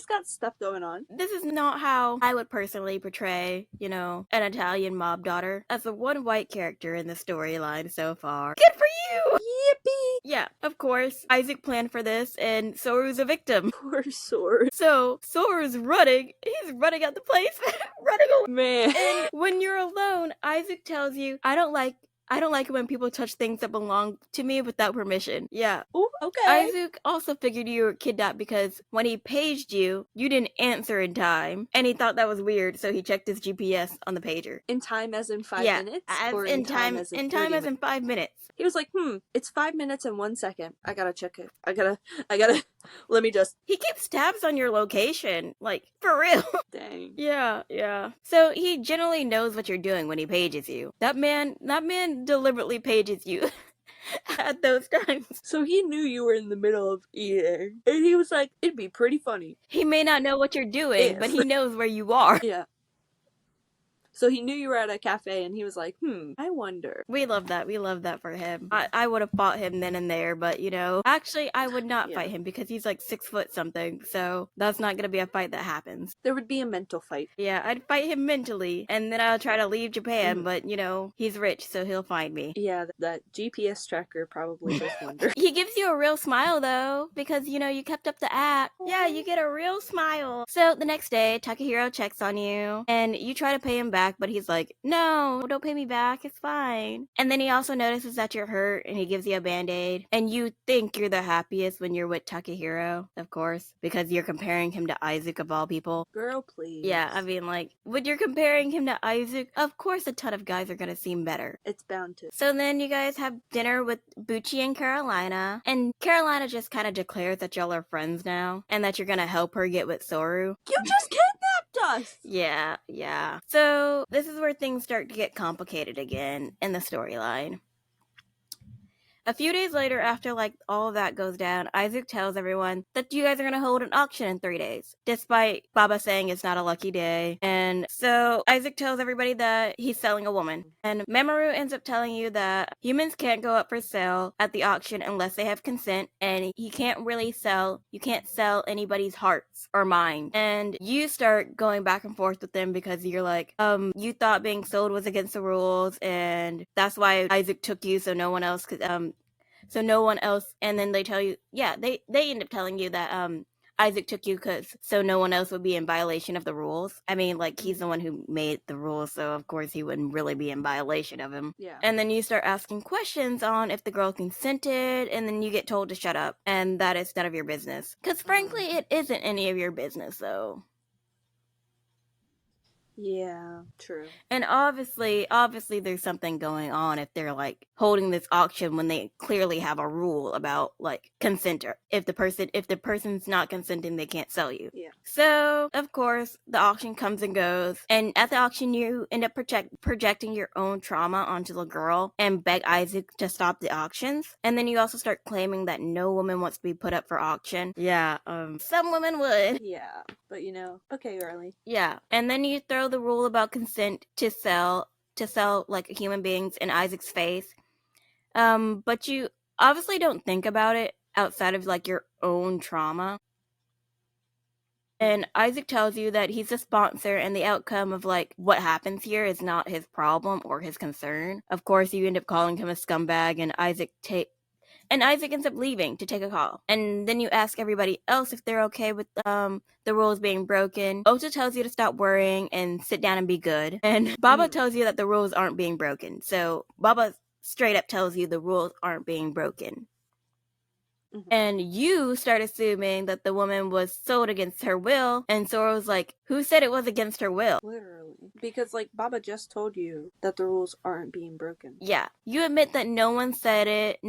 got stuff going on. This is not how I would personally portray, an Italian mob daughter as the one white character in the storyline so far. Good for you! Yippee! Yeah, of course, Isaac planned for this, and Soru's a victim. Poor Soru. So, Soru's running. He's running out the place, running away. Man. And when you're alone, Isaac tells you, I don't like it when people touch things that belong to me without permission. Yeah. Ooh, okay. Isaac also figured you were kidnapped because when he paged you, you didn't answer in time. And he thought that was weird, so he checked his GPS on the pager. In time as in 5 minutes? Or in time as in 5 minutes. He was like, it's 5 minutes and 1 second. I gotta check it. I gotta, let me just. He keeps tabs on your location. Like, for real. Dang. Yeah. So he generally knows what you're doing when he pages you. That man deliberately pages you at those times. So he knew you were in the middle of eating. And he was like, it'd be pretty funny. He may not know what you're doing, but he knows where you are. Yeah. So he knew you were at a cafe, and he was like, I wonder. We love that. We love that for him. I would have fought him then and there, but, actually, I would not fight him because he's like 6 foot something, so that's not gonna be a fight that happens. There would be a mental fight. Yeah, I'd fight him mentally, and then I'll try to leave Japan, but, he's rich, so he'll find me. Yeah, that GPS tracker probably does wonder. He gives you a real smile, though, because, you kept up the act. Yeah, you get a real smile. So, the next day, Takahiro checks on you, and you try to pay him back, but he's like, no, don't pay me back, it's fine. And then he also notices that you're hurt, and he gives you a band-aid, and you think you're the happiest when you're with Takahiro, of course, because you're comparing him to Isaac of all people. Girl, please. Yeah, I mean, like, when you're comparing him to Isaac, of course a ton of guys are gonna seem better. It's bound to. So then you guys have dinner with Bucci and Carolina, and Carolina just kind of declares that y'all are friends now, and that you're gonna help her get with Soru. You just kidnapped us! Yeah. So this is where things start to get complicated again in the storyline. A few days later, after all of that goes down, Isaac tells everyone that you guys are going to hold an auction in 3 days, despite Baba saying it's not a lucky day. And so Isaac tells everybody that he's selling a woman. And Mamoru ends up telling you that humans can't go up for sale at the auction unless they have consent, and you can't sell anybody's hearts or mind. And you start going back and forth with them because you're like, you thought being sold was against the rules, and that's why Isaac took you so no one else could, and then they tell you, they end up telling you that, Isaac took you so no one else would be in violation of the rules. I mean, he's the one who made the rules, so of course he wouldn't really be in violation of them. Yeah. And then you start asking questions on if the girl consented, and then you get told to shut up, and that is none of your business. Because frankly, it isn't any of your business, though. Yeah, true. And obviously there's something going on if they're holding this auction when they clearly have a rule about consent. If the person's not consenting, they can't sell you. Yeah. So of course the auction comes and goes, and at the auction you end up projecting your own trauma onto the girl and beg Isaac to stop the auctions. And then you also start claiming that no woman wants to be put up for auction. Yeah, some women would. Yeah, but okay, girly. Yeah, and then you throw the rule about consent to sell human beings in Isaac's face. But you obviously don't think about it outside of your own trauma. And Isaac tells you that he's a sponsor and the outcome of what happens here is not his problem or his concern. Of course, you end up calling him a scumbag, and Isaac ends up leaving to take a call. And then you ask everybody else if they're okay with the rules being broken. Ota tells you to stop worrying and sit down and be good. And Baba tells you that the rules aren't being broken. So Baba straight up tells you the rules aren't being broken. And you start assuming that the woman was sold against her will, and Soro's like, who said it was against her will? Literally. Because, like, Baba just told you that the rules aren't being broken. Yeah. You admit that no one said it,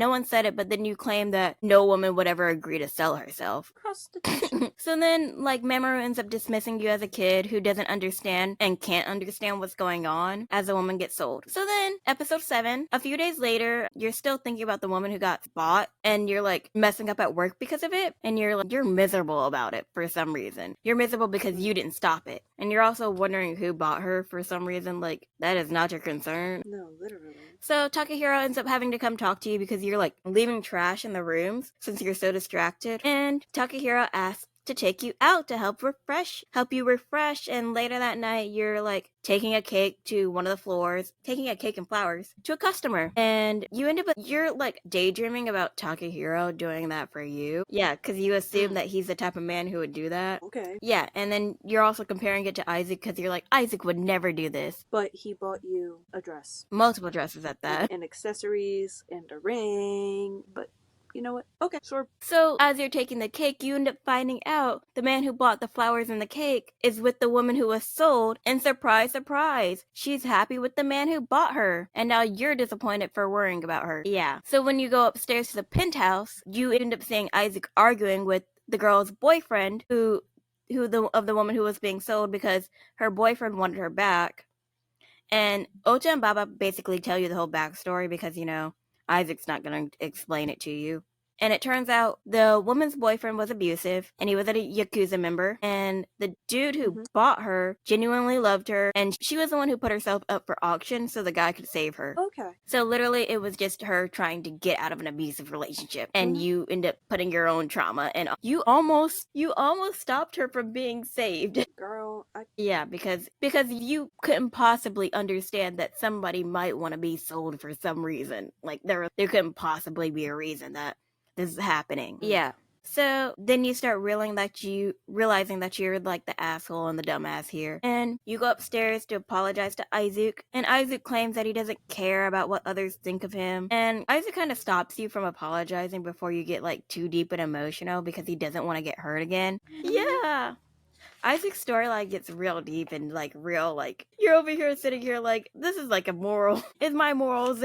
but then you claim that no woman would ever agree to sell herself. Prostitution. So then, like, Mamoru ends up dismissing you as a kid who doesn't understand and can't understand what's going on as a woman gets sold. So then, episode 7, a few days later, you're still thinking about the woman who got bought, and you're, like, messing up at work because of it, and you're miserable about it for some reason. You're miserable because you didn't stop it. And you're also wondering who bought her for some reason. Like, that is not your concern. No, literally. So Takahiro ends up having to come talk to you because you're, like, leaving trash in the rooms since you're so distracted. And Takahiro asks to take you out to help you refresh, and later that night you're like taking a cake to one of the floors, taking a cake and flowers to a customer, and you're like daydreaming about Takahiro doing that for you. Yeah, because you assume that he's the type of man who would do that. Okay. Yeah, and then you're also comparing it to Isaac because you're like, Isaac would never do this. But he bought you a dress. Multiple dresses at that. And accessories and a ring, but you know what? Okay, sure. So, as you're taking the cake, you end up finding out the man who bought the flowers and the cake is with the woman who was sold, and surprise, surprise, she's happy with the man who bought her, and now you're disappointed for worrying about her. Yeah. So when you go upstairs to the penthouse, you end up seeing Isaac arguing with the girl's boyfriend, of the woman who was being sold, because her boyfriend wanted her back. And Ota and Baba basically tell you the whole backstory because, Isaac's not going to explain it to you. And it turns out the woman's boyfriend was abusive, and he was a Yakuza member, and the dude who bought her genuinely loved her, and she was the one who put herself up for auction so the guy could save her. Okay. So literally it was just her trying to get out of an abusive relationship, and you end up putting your own trauma, and you almost stopped her from being saved. Girl, Yeah, because you couldn't possibly understand that somebody might want to be sold for some reason. Like there couldn't possibly be a reason that this is happening. Yeah. So then you start realizing that you're like the asshole and the dumbass here. And you go upstairs to apologize to Isaac. And Isaac claims that he doesn't care about what others think of him. And Isaac kind of stops you from apologizing before you get like too deep and emotional because he doesn't want to get hurt again. Yeah. Isaac's storyline gets real deep and like real like you're over here sitting here like this is like a moral. Are my morals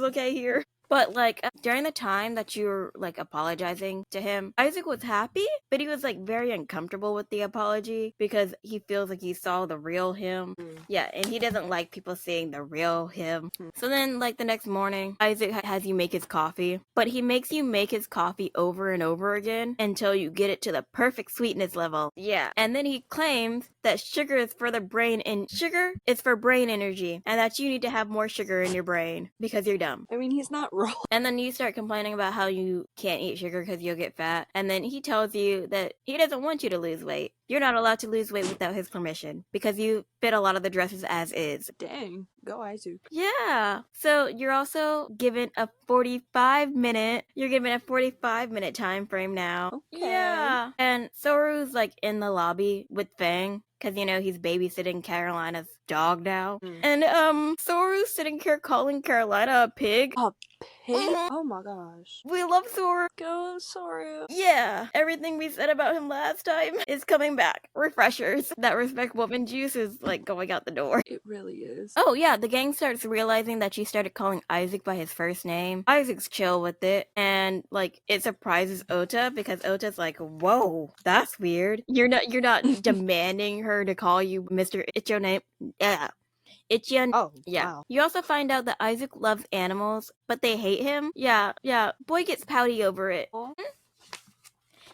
okay here? But, like, during the time that you were, like, apologizing to him, Isaac was happy, but he was, like, very uncomfortable with the apology because he feels like he saw the real him. Yeah, and he doesn't like people seeing the real him. So then, like, the next morning, Isaac has you make his coffee, but he makes you make his coffee over and over again until you get it to the perfect sweetness level. Yeah, and then he claims that sugar is for brain energy, and that you need to have more sugar in your brain because you're dumb. I mean, he's not wrong. And then you start complaining about how you can't eat sugar because you'll get fat. And then he tells you that he doesn't want you to lose weight. You're not allowed to lose weight without his permission because you fit a lot of the dresses as is. Dang. Go Aizu. Yeah. So you're also given a 45-minute time frame now. Okay. Yeah. And Soru's like in the lobby with Fang because he's babysitting Carolina's dog now. And Soru's sitting here calling Carolina a pig. A pig? Oh my gosh. We love Soru. Go Soru. Yeah. Everything we said about him last time is coming back. Refreshers. That respect woman juice is like going out the door. It really is. Oh yeah, the gang starts realizing that she started calling Isaac by his first name. Isaac's chill with it, and like it surprises Ota because Ota's like, "Whoa, that's weird. You're not demanding her to call you Mr. It's your name." Yeah. Oh, yeah. wow. You also find out that Isaac loves animals, but they hate him. Yeah. Boy gets pouty over it.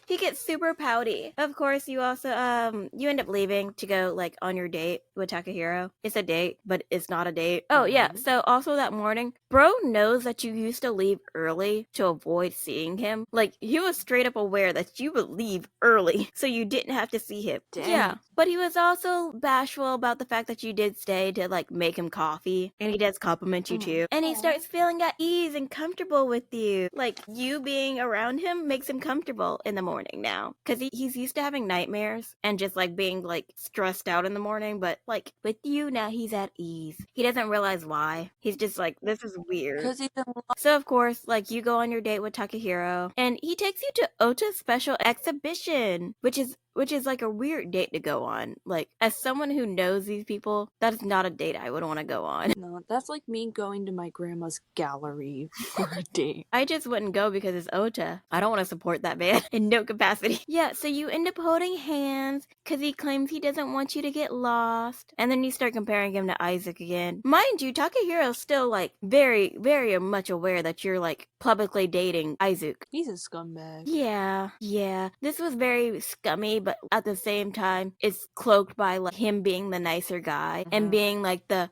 He gets super pouty. Of course, you also, you end up leaving to go, like, on your date with Takahiro. It's a date, but it's not a date. Oh, yeah. So, also that morning, bro knows that you used to leave early to avoid seeing him. Like, he was straight up aware that you would leave early, so you didn't have to see him. Dang. Yeah. But he was also bashful about the fact that you did stay to, like, make him coffee. And he does compliment you, too. And he starts feeling at ease and comfortable with you. Like, you being around him makes him comfortable in the morning. morning now. Because he's used to having nightmares and just like being like stressed out in the morning. But like with you now, he's at ease. He doesn't realize why. He's just like, this is weird. Because he's in love. So of course, like you go on your date with Takahiro, and he takes you to Ota's special exhibition, which is like a weird date to go on. Like, as someone who knows these people, that is not a date I would want to go on. No, that's like me going to my grandma's gallery for a date. I just wouldn't go because it's Ota. I don't want to support that man in no capacity. Yeah, so you end up holding hands because he claims he doesn't want you to get lost. And then you start comparing him to Eisuke again. Mind you, Takehiro's still like very, very much aware that you're like publicly dating Eisuke. He's a scumbag. Yeah. This was very scummy, but at the same time, it's cloaked by like him being the nicer guy and being like a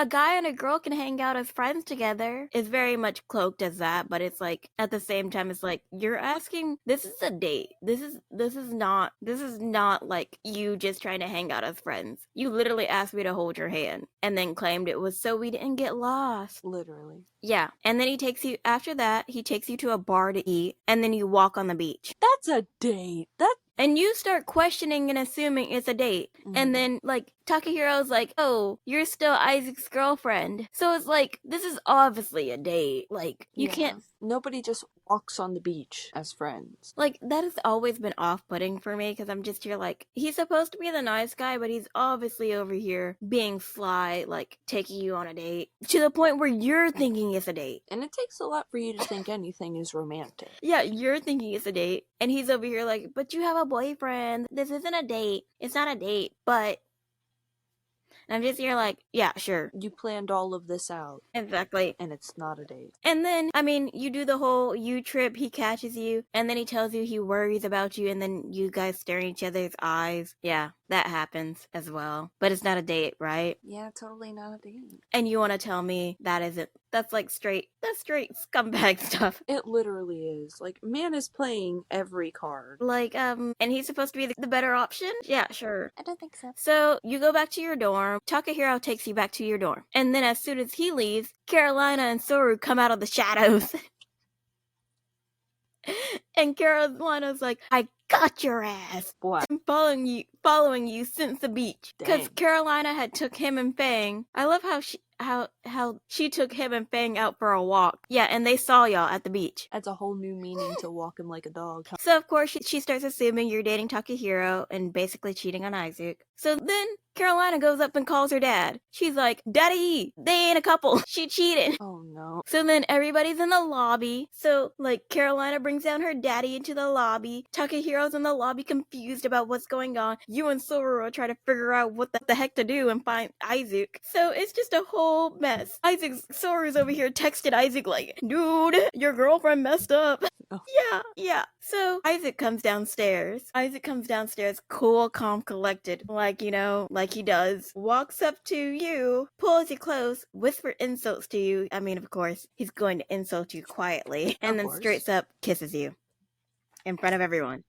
guy and a girl can hang out as friends together is very much cloaked as that. But it's like at the same time, it's like you're asking. This is a date. This is not like you just trying to hang out as friends. You literally asked me to hold your hand and then claimed it was so we didn't get lost. Literally. Yeah, and then after that, he takes you to a bar to eat, and then you walk on the beach. That's a date. And you start questioning and assuming it's a date. And then, like, Takehiro's like, oh, you're still Isaac's girlfriend. So it's like, this is obviously a date. Like, you can't... Nobody just walks on the beach as friends. Like, that has always been off-putting for me, because I'm just here like, he's supposed to be the nice guy, but he's obviously over here being sly, like, taking you on a date. To the point where you're thinking it's a date. And it takes a lot for you to think anything is romantic. Yeah, you're thinking it's a date. And he's over here like, but you have a boyfriend. This isn't a date. It's not a date, but... And I'm just here like, yeah, sure. You planned all of this out. Exactly. And it's not a date. And then, I mean, you do the whole you trip, he catches you, and then he tells you he worries about you, and then you guys stare in each other's eyes. Yeah, that happens as well. But it's not a date, right? Yeah, totally not a date. And you want to tell me that's straight scumbag stuff. It literally is. Like, man is playing every card. Like, and he's supposed to be the better option? Yeah, sure. I don't think so. So, you go back to your dorm, Takahiro takes you back to your dorm. And then as soon as he leaves, Carolina and Soru come out of the shadows. And Carolina's like, I got your ass. What? I'm following you since the beach. Because Carolina had took him and Fang. I love how she took him and Fang out for a walk. Yeah, and they saw y'all at the beach. Adds a whole new meaning to walking like a dog. So of course she starts assuming you're dating Takahiro and basically cheating on Isaac. So then Carolina goes up and calls her dad. She's like, Daddy, they ain't a couple. She cheated. Oh no. So then everybody's in the lobby. So like Carolina brings down her daddy into the lobby. Takehiro's in the lobby confused about what's going on. You and Sororo try to figure out what the heck to do and find Isaac. So it's just a whole mess. Soru's over here texted Isaac like, dude, your girlfriend messed up. Oh. Yeah. So Isaac comes downstairs. Cool, calm, collected. Like, you know, like he does. Walks up to you, pulls you close, whisper insults to you. I mean, of course, he's going to insult you quietly. And then straight up kisses you. In front of everyone.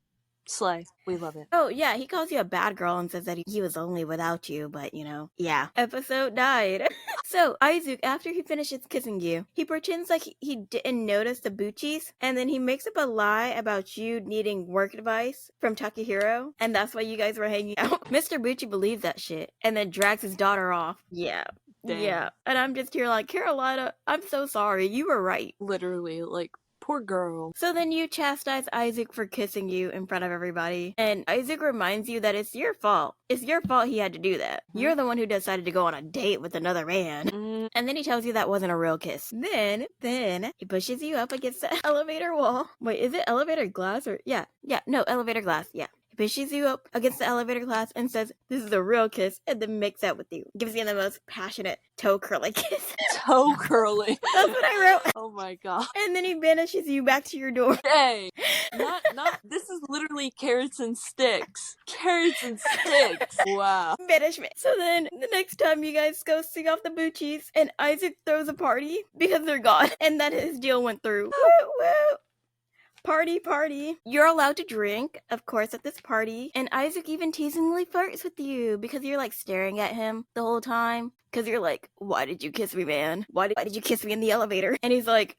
Slay. We love it. Oh, yeah, he calls you a bad girl and says that he was lonely without you, but, you know, yeah. Episode died. So, Isaac, after he finishes kissing you, he pretends like he didn't notice the Bucci's, and then he makes up a lie about you needing work advice from Takahiro, and that's why you guys were hanging out. Mr. Bucci believes that shit, and then drags his daughter off. Yeah. Dang. Yeah. And I'm just here like, Carolina, I'm so sorry. You were right. Literally, like, poor girl. So then you chastise Isaac for kissing you in front of everybody. And Isaac reminds you that it's your fault. It's your fault he had to do that. You're the one who decided to go on a date with another man. And then he tells you that wasn't a real kiss. Then he pushes you up against the elevator wall. Wait, is it elevator glass or... Yeah, no, elevator glass, yeah. Pushes you up against the elevator glass and says, this is a real kiss, and then makes out with you. Gives you the most passionate toe curly kiss. Toe curly. That's what I wrote. Oh my god. And then he banishes you back to your door. Hey, not, this is literally carrots and sticks. Carrots and sticks. Wow. Banishment. So then, the next time you guys go sing off the Bucci's, and Isaac throws a party because they're gone, and that his deal went through. Woo, woo. Party. You're allowed to drink, of course, at this party. And Isaac even teasingly flirts with you because you're like staring at him the whole time. Because you're like, why did you kiss me, man? Why did you kiss me in the elevator? And he's like,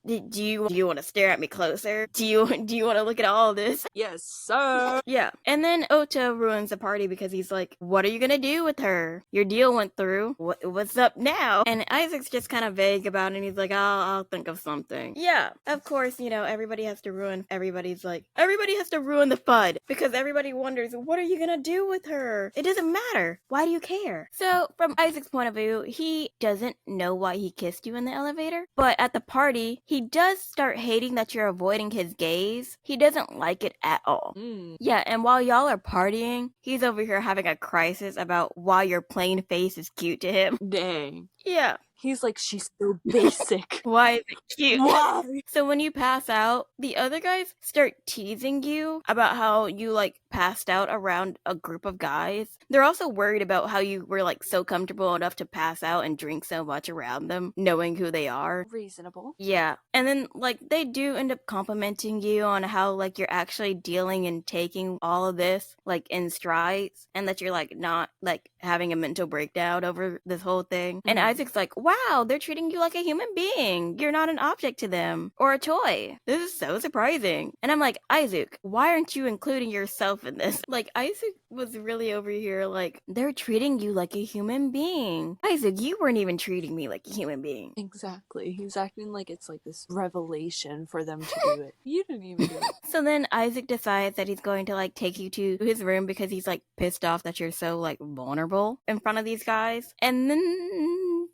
Do you want to stare at me closer? Do you want to look at all this? Yes, sir. Yeah. And then Ota ruins the party because he's like, what are you gonna do with her? Your deal went through. What's up now? And Isaac's just kind of vague about it, and he's like, I'll think of something. Yeah. Of course, everybody has to ruin everybody has to ruin the fun because everybody wonders, what are you gonna do with her? It doesn't matter. Why do you care? So from Isaac's point of view, he doesn't know why he kissed you in the elevator, but at the party, he does start hating that you're avoiding his gaze. He doesn't like it at all. Yeah, and while y'all are partying, he's over here having a crisis about why your plain face is cute to him. Dang. Yeah. He's like, she's so basic. Why is it cute? Why? So when you pass out, the other guys start teasing you about how you passed out around a group of guys. They're also worried about how you were so comfortable enough to pass out and drink so much around them, knowing who they are. Reasonable. Yeah. And then they do end up complimenting you on how you're actually dealing and taking all of this in strides, and that you're not having a mental breakdown over this whole thing. And Isaac's like, wow, they're treating you like a human being. You're not an object to them or a toy. This is so surprising. And I'm like, Isaac, why aren't you including yourself in this? Isaac was really over here they're treating you like a human being. Isaac, you weren't even treating me like a human being. Exactly. He's acting like it's this revelation for them to do it. You didn't even do it. So then Isaac decides that he's going to take you to his room because he's pissed off that you're so vulnerable in front of these guys. And then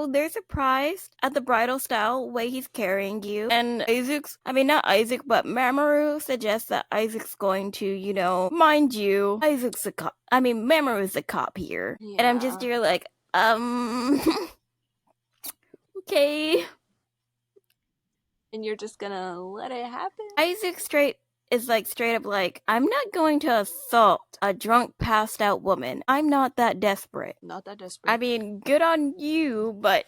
they're surprised at the bridal style way he's carrying you. And not Isaac, but Mamoru suggests that Isaac's going to, mind you, Isaac's a cop. Mamoru's a cop here. Yeah. And I'm just here okay. And you're just gonna let it happen? Isaac straight up I'm not going to assault a drunk, passed out woman. I'm not that desperate. Not that desperate. Good on you, but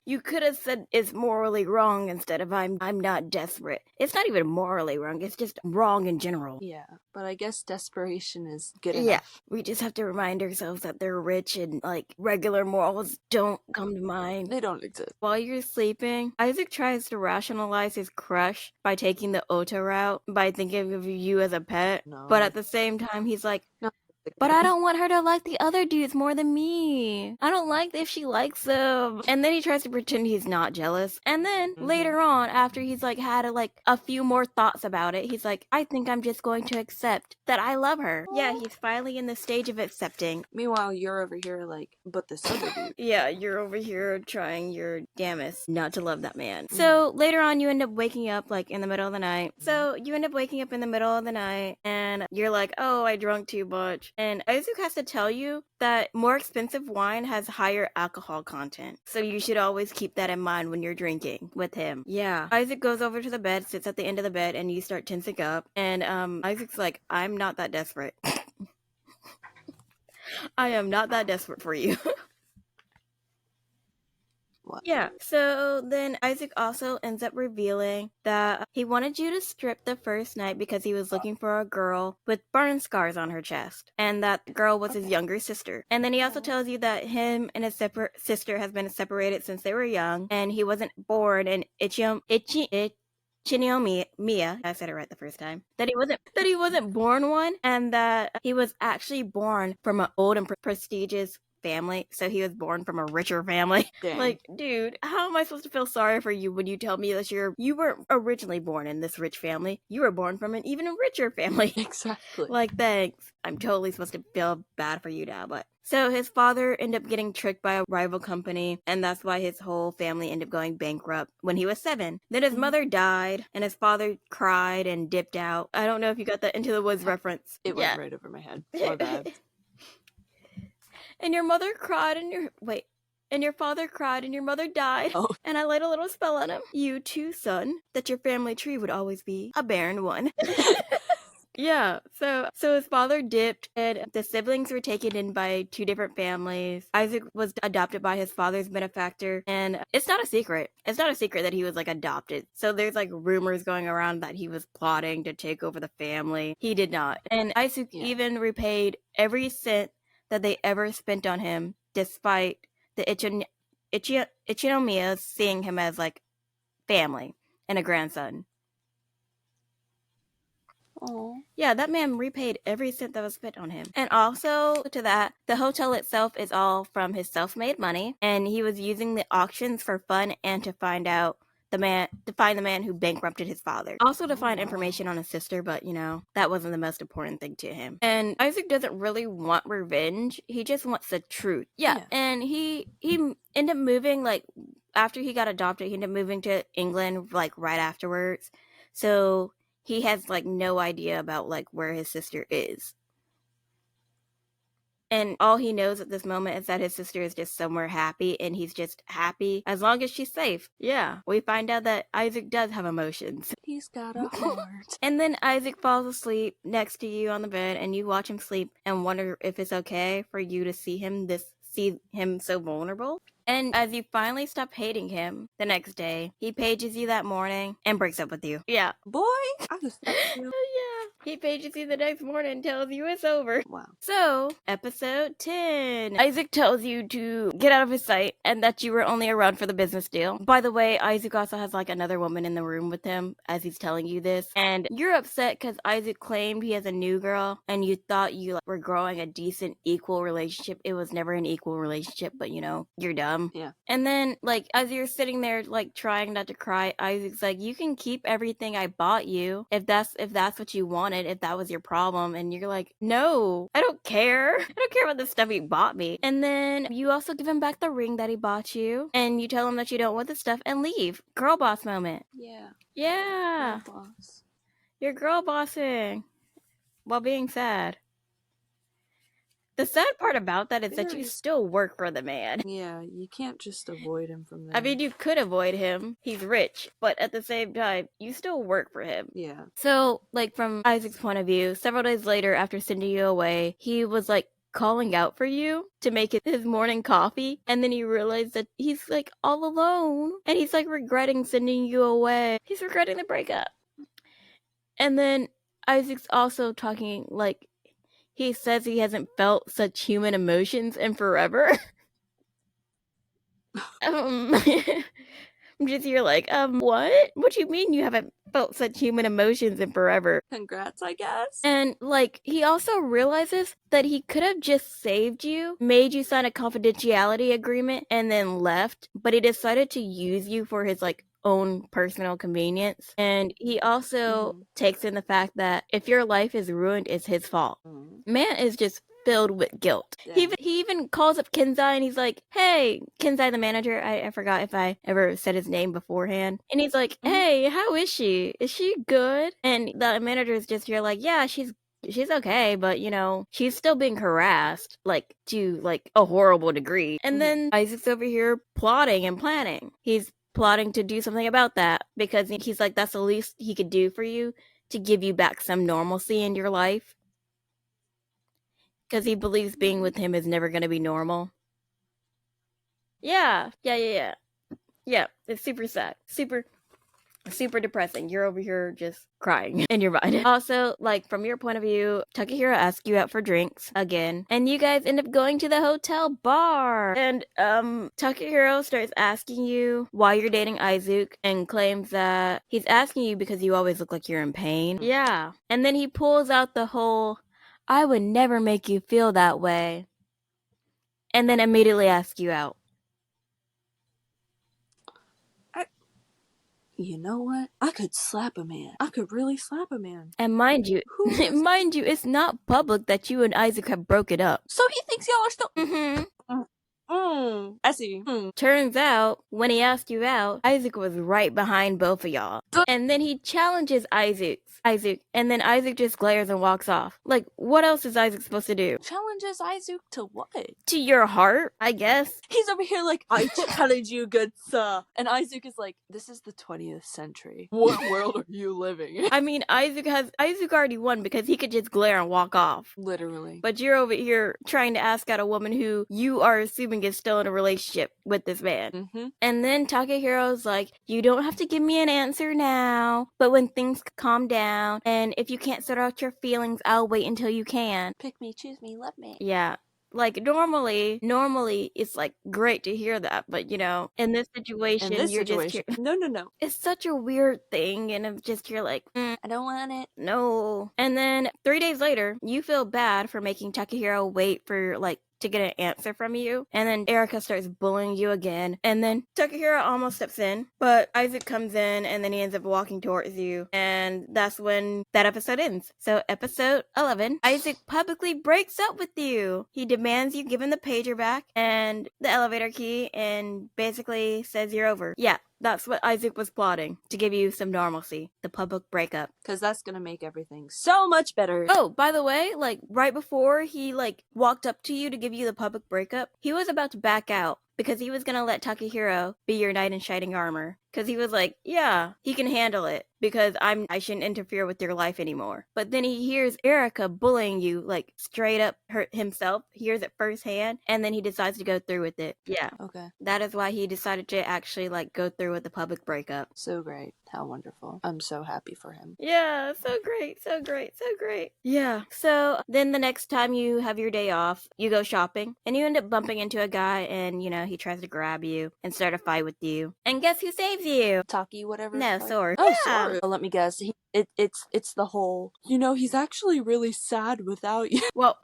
you could have said it's morally wrong instead of I'm not desperate. It's not even morally wrong, it's just wrong in general. Yeah, but I guess desperation is good enough. Yeah, we just have to remind ourselves that they're rich and regular morals don't come to mind. They don't exist. While you're sleeping, Isaac tries to rationalize his crush by taking the Ota route, by thinking of you as a pet. No. But at the same time, he's like, No. but I don't want her to like the other dudes more than me. I don't like if she likes them. And then he tries to pretend he's not jealous. And then later on, after he's had a few more thoughts about it, he's like, I think I'm just going to accept that I love her. Yeah, he's finally in the stage of accepting. Meanwhile, you're over here but this other dude. Yeah, you're over here trying your damnedest not to love that man. So later on, you end up waking up in the middle of the night. So you end up waking up in the middle of the night and you're like, oh, I drunk too much. And Isaac has to tell you that more expensive wine has higher alcohol content. So you should always keep that in mind when you're drinking with him. Yeah. Isaac goes over to the bed, sits at the end of the bed, and you start tensing up. And Isaac's like, I'm not that desperate. I am not that desperate for you. What? Yeah, so then Isaac also ends up revealing that he wanted you to strip the first night because he was looking for a girl with burn scars on her chest, and that girl was his younger sister. And then he also tells you that him and his sister has been separated since they were young, and he wasn't born in Ichinomiya, I said it right the first time, that he wasn't born one, and that he was actually born from an old and prestigious family, so he was born from a richer family. Dang. Dude, how am I supposed to feel sorry for you when you tell me that you weren't originally born in this rich family? You were born from an even richer family. Exactly. Thanks. I'm totally supposed to feel bad for you now, but... So his father ended up getting tricked by a rival company, and that's why his whole family ended up going bankrupt when he was 7. Then his mother died, and his father cried and dipped out. I don't know if you got that Into the Woods reference. It went right over my head. My bad. And your mother cried and your father cried and your mother died. Oh. And I laid a little spell on him. You too, son, that your family tree would always be a barren one. Yeah, so his father dipped, and the siblings were taken in by 2 different families. Isaac was adopted by his father's benefactor, and it's not a secret. It's not a secret that he was adopted. So there's rumors going around that he was plotting to take over the family. He did not. And Isaac even repaid every cent that they ever spent on him, despite the Ichinomiya seeing him as family, and a grandson. Oh. Yeah, that man repaid every cent that was spent on him. And also to that, the hotel itself is all from his self-made money, and he was using the auctions for fun and to find the man who bankrupted his father. Also to find information on his sister, but that wasn't the most important thing to him. And Isaac doesn't really want revenge. He just wants the truth. Yeah. And he ended up moving, like, after he got adopted, he ended up moving to England, like, right afterwards. So he has, like, no idea about, like, where his sister is. And all he knows at this moment is that his sister is just somewhere happy, and he's just happy as long as she's safe. Yeah. We find out that Isaac does have emotions. He's got a heart. And then Isaac falls asleep next to you on the bed, and you watch him sleep and wonder if it's okay for you to see him so vulnerable. And as you finally stop hating him the next day, he pages you that morning and breaks up with you. Yeah. Boy, I just you. Yeah. He pages you the next morning and tells you it's over. Wow. So, episode 10. Isaac tells you to get out of his sight and that you were only around for the business deal. By the way, Isaac also has, like, another woman in the room with him as he's telling you this. And you're upset because Isaac claimed he has a new girl and you thought you, like, were growing a decent equal relationship. It was never an equal relationship, but you're dumb. Yeah. And then, like, as you're sitting there, like, trying not to cry, Isaac's like, you can keep everything I bought you if that's what you wanted, if that was your problem. And you're like, no, I don't care. I don't care about the stuff he bought me. And then you also give him back the ring that he bought you, and you tell him that you don't want the stuff and leave. Girl boss moment. Yeah. Yeah. Girl boss. You're girl bossing while being sad. The sad part about that is that you still work for the man. Yeah, you can't just avoid him from there. I mean, you could avoid him. He's rich. But at the same time, you still work for him. Yeah. So, like, from Isaac's point of view, several days later after sending you away, he was, like, calling out for you to make his morning coffee. And then he realized that he's, like, all alone. And he's, like, regretting sending you away. He's regretting the breakup. And then Isaac's also talking, like, he says he hasn't felt such human emotions in forever. Just you're like, what? What do you mean you haven't felt such human emotions in forever? Congrats, I guess. And, like, he also realizes that he could have just saved you, made you sign a confidentiality agreement, and then left, but he decided to use you for his, like, own personal convenience. And he also takes in the fact that if your life is ruined, it's his fault. Man is just filled with guilt. Yeah. He even calls up Kenzai and he's like, hey, Kenzai the manager, I forgot if I ever said his name beforehand. And he's like, hey, how is she? Is she good? And the manager is just here like, yeah, she's okay, but she's still being harassed, like, to, like, a horrible degree. And then Isaac's over here plotting and planning. He's plotting to do something about that because he's like, that's the least he could do for you to give you back some normalcy in your life. Because he believes being with him is never going to be normal. Yeah, it's super sad. Super depressing. You're over here just crying in your mind. Also, like, from your point of view, Takahiro asks you out for drinks again, and you guys end up going to the hotel bar. And Takahiro starts asking you why you're dating Izuke and claims that he's asking you because you always look like you're in pain. Yeah. And then he pulls out the whole, I would never make you feel that way, and then immediately asks you out. You know what? I could slap a man. I could really slap a man. And mind you, it's not public that you and Isaac have broken up. So he thinks y'all are still... I see. Turns out, when he asked you out, Isaac was right behind both of y'all. And then he challenges Isaac, and then Isaac just glares and walks off. Like, what else is Isaac supposed to do? Challenges Isaac to what? To your heart, I guess. He's over here like, I challenge you, good sir. And Isaac is like, this is the 20th century. What world are you living? I mean, Isaac already won because he could just glare and walk off. Literally. But you're over here trying to ask out a woman who you are assuming is still in a relationship with this man. And then Takehiro's like, you don't have to give me an answer now, but when things calm down, and if you can't sort out your feelings, I'll wait until you can. Pick me, choose me, love me. Yeah. Like, normally it's, like, great to hear that, but, in this situation, In this you're just situation, here. no. It's such a weird thing, and I'm just you're like, I don't want it. no. And then 3 days later, you feel bad for making Takahiro wait for, like, to get an answer from you. And then Erica starts bullying you again. And then Takahiro almost steps in, but Isaac comes in and then he ends up walking towards you. And that's when that episode ends. So episode 11, Isaac publicly breaks up with you. He demands you give him the pager back and the elevator key and basically says you're over. Yeah. That's what Isaac was plotting, to give you some normalcy, the public breakup. Because that's gonna make everything so much better. Oh, by the way, like, right before he, like, walked up to you to give you the public breakup, he was about to back out because he was gonna let Takahiro be your knight in shining armor. Because he was like, yeah, he can handle it because I shouldn't interfere with your life anymore. But then he hears Erica bullying you, like, straight up himself, hears it firsthand, and then he decides to go through with it. Yeah. Okay. That is why he decided to actually, like, go through with the public breakup. So great. How wonderful. I'm so happy for him. Yeah, so great, so great, so great. Yeah. So then the next time you have your day off, you go shopping, and you end up bumping into a guy, and, he tries to grab you and start a fight with you. And guess who saves you? Taki, whatever. No, Sora. Oh, Yeah. Sora. Let me guess. It's the whole, he's actually really sad without you. Well,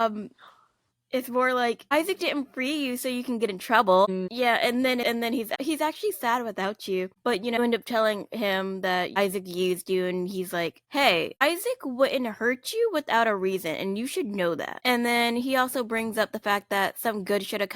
it's more like Isaac didn't free you so you can get in trouble. Yeah, and then he's actually sad without you. But you end up telling him that Isaac used you, and he's like, hey, Isaac wouldn't hurt you without a reason, and you should know that. And then he also brings up the fact that some good should have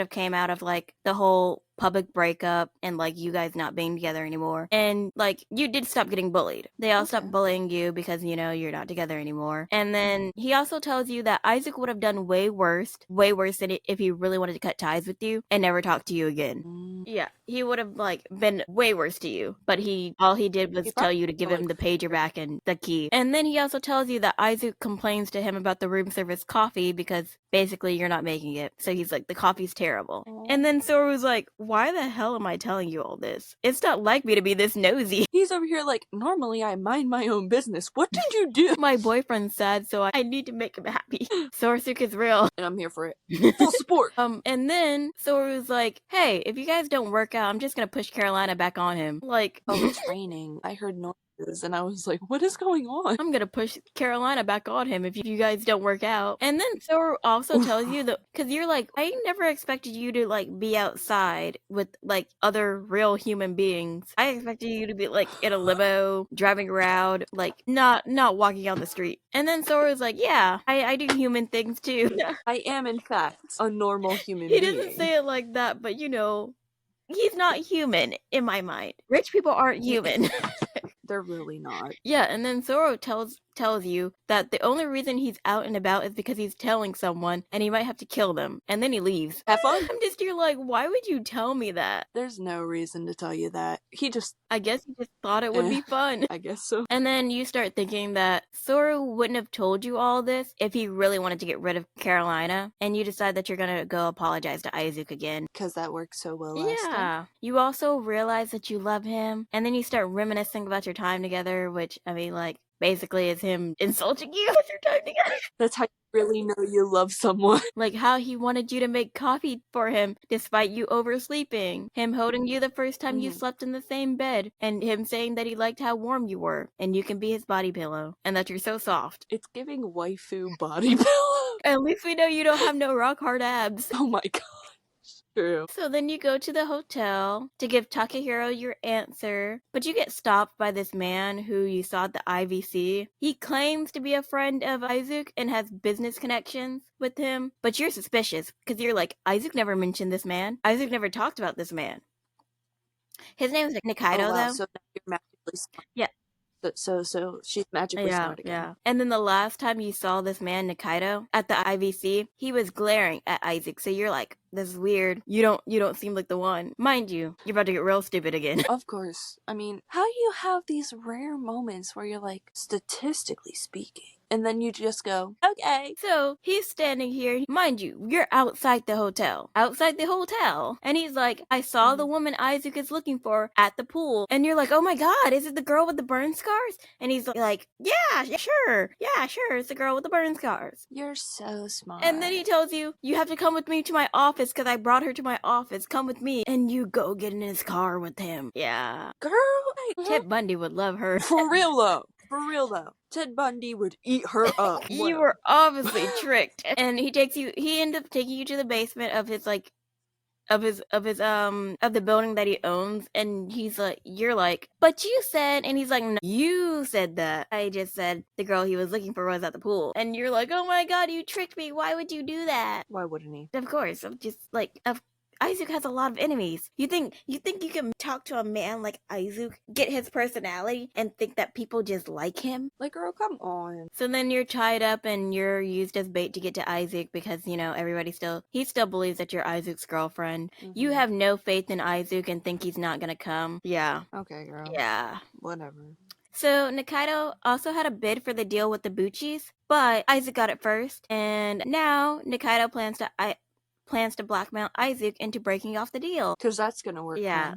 came out of like the whole public breakup and like you guys not being together anymore, and like you did stop getting bullied. They all stopped bullying you because you're not together anymore. And then he also tells you that Isaac would have done way worse than if he really wanted to cut ties with you and never talk to you again. Yeah, he would have like been way worse to you, but all he did was tell you to give him the pager back and the key. And then he also tells you that Isaac complains to him about the room service coffee because basically you're not making it. So he's like, the coffee's terrible. And then Sora was like, why the hell am I telling you all this? It's not like me to be this nosy. He's over here like, normally I mind my own business. What did you do? My boyfriend's sad, so I need to make him happy. Sora's is real. And I'm here for it. Full support. And then Sora was like, hey, if you guys don't work out, I'm just gonna push Carolina back on him. Like, oh, it's raining. I heard noises and I was like, what is going on? I'm gonna push Carolina back on him if you guys don't work out. And then Sora also tells you that, because you're like, I never expected you to like be outside with like other real human beings. I expected you to be like in a limo, driving around, like not walking on the street. And then Sora was like, yeah, I do human things too. I am in fact a normal human being. He doesn't say it like that, but he's not human in my mind. Rich people aren't human. They're really not. Yeah, and then Zoro tells you that the only reason he's out and about is because he's telling someone and he might have to kill them. And then he leaves. Have fun. You're like, why would you tell me that? There's no reason to tell you that. I guess he just thought it would be fun. I guess so. And then you start thinking that Zoro wouldn't have told you all this if he really wanted to get rid of Carolina. And you decide that you're gonna go apologize to Eisuke again. Because that worked so well last time. Yeah. You also realize that you love him. And then you start reminiscing about your time together, which, I mean, like, basically is him insulting you with your time together. That's how you really know you love someone. Like how he wanted you to make coffee for him despite you oversleeping. Him holding you the first time you slept in the same bed. And him saying that he liked how warm you were. And you can be his body pillow. And that you're so soft. It's giving waifu body pillow. At least we know you don't have no rock hard abs. Oh my god. True. So then you go to the hotel to give Takahiro your answer, but you get stopped by this man who you saw at the IVC. He claims to be a friend of Isaac and has business connections with him, but you're suspicious because you're like, Isaac never mentioned this man. Isaac never talked about this man. His name is Nikaido, though. So now you're magically smart. Yeah. So she's magically smart again. Yeah. And then the last time you saw this man, Nikaido, at the IVC, he was glaring at Isaac. So you're like, this is weird. You don't seem like the one. Mind you, you're about to get real stupid again. Of course. I mean, how do you have these rare moments where you're like, statistically speaking, And then you just go, okay. So he's standing here, mind you, you're outside the hotel. And he's like, I saw the woman Eisuke is looking for at the pool. And you're like, oh my god, is it the girl with the burn scars? And he's like, yeah, sure, it's the girl with the burn scars. You're so smart. And then he tells you, you have to come with me to my office because I brought her to my office. Come with me. And you go get in his car with him. Yeah. Girl, Ted Bundy would love her. For real though. Ted Bundy would eat her up. You were obviously tricked. And he ends up taking you to the basement of his of the building that he owns, and he's like, you're like, but you said, and he's like, no, you said that. I just said the girl he was looking for was at the pool. And you're like, oh my god, you tricked me. Why would you do that? Why wouldn't he? Of course. I'm just like, Eisuke has a lot of enemies. You think you can talk to a man like Eisuke, get his personality, and think that people just like him? Like, girl, come on. So then you're tied up and you're used as bait to get to Eisuke because, you know, he still believes that you're Eisuke's girlfriend. You have no faith in Eisuke and think he's not gonna come. Yeah. Okay, girl. Yeah. Whatever. So Nikaido also had a bid for the deal with the Buchis, but Eisuke got it first, and now Nikaido plans to blackmail Eisuke into breaking off the deal. Because that's gonna work. Yeah.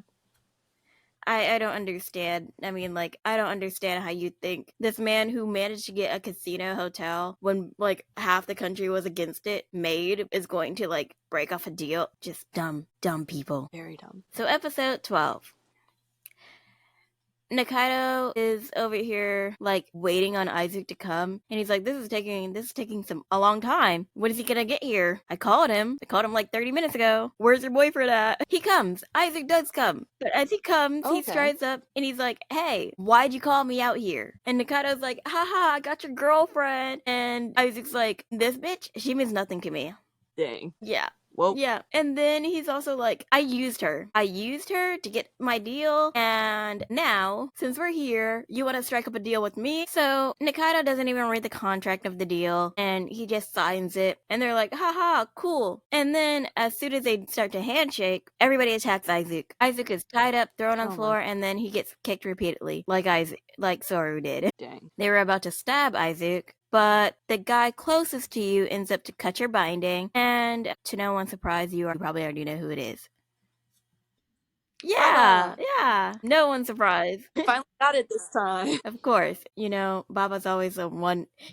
I don't understand. I mean, like, I don't understand how you think this man who managed to get a casino hotel when, like, half the country was against it is going to, like, break off a deal. Just dumb people. Very dumb. So episode 12. Nikaido is over here, like, waiting on Eisuke to come, and he's like, this is taking a long time. When is he gonna get here? I called him like 30 minutes ago. Where's your boyfriend at? He comes. Eisuke does come. But as he comes, he strides up, and he's like, hey, why'd you call me out here? And Nikaido's like, haha, I got your girlfriend. And Eisuke's like, this bitch, she means nothing to me. Dang. Yeah. Well, yeah, and then he's also like, I used her to get my deal, and now, since we're here, you want to strike up a deal with me? So Nikaido doesn't even read the contract of the deal, and he just signs it, and they're like, haha, cool. And then, as soon as they start to handshake, everybody attacks Eisuke. Eisuke is tied up, thrown on the floor, and then he gets kicked repeatedly, like Soru did. Dang. They were about to stab Eisuke, but the guy closest to you ends up to cut your binding, and to no one's surprise, you probably already know who it is. Yeah, no one's surprised. Finally got it this time. Of course, you know, Baba's always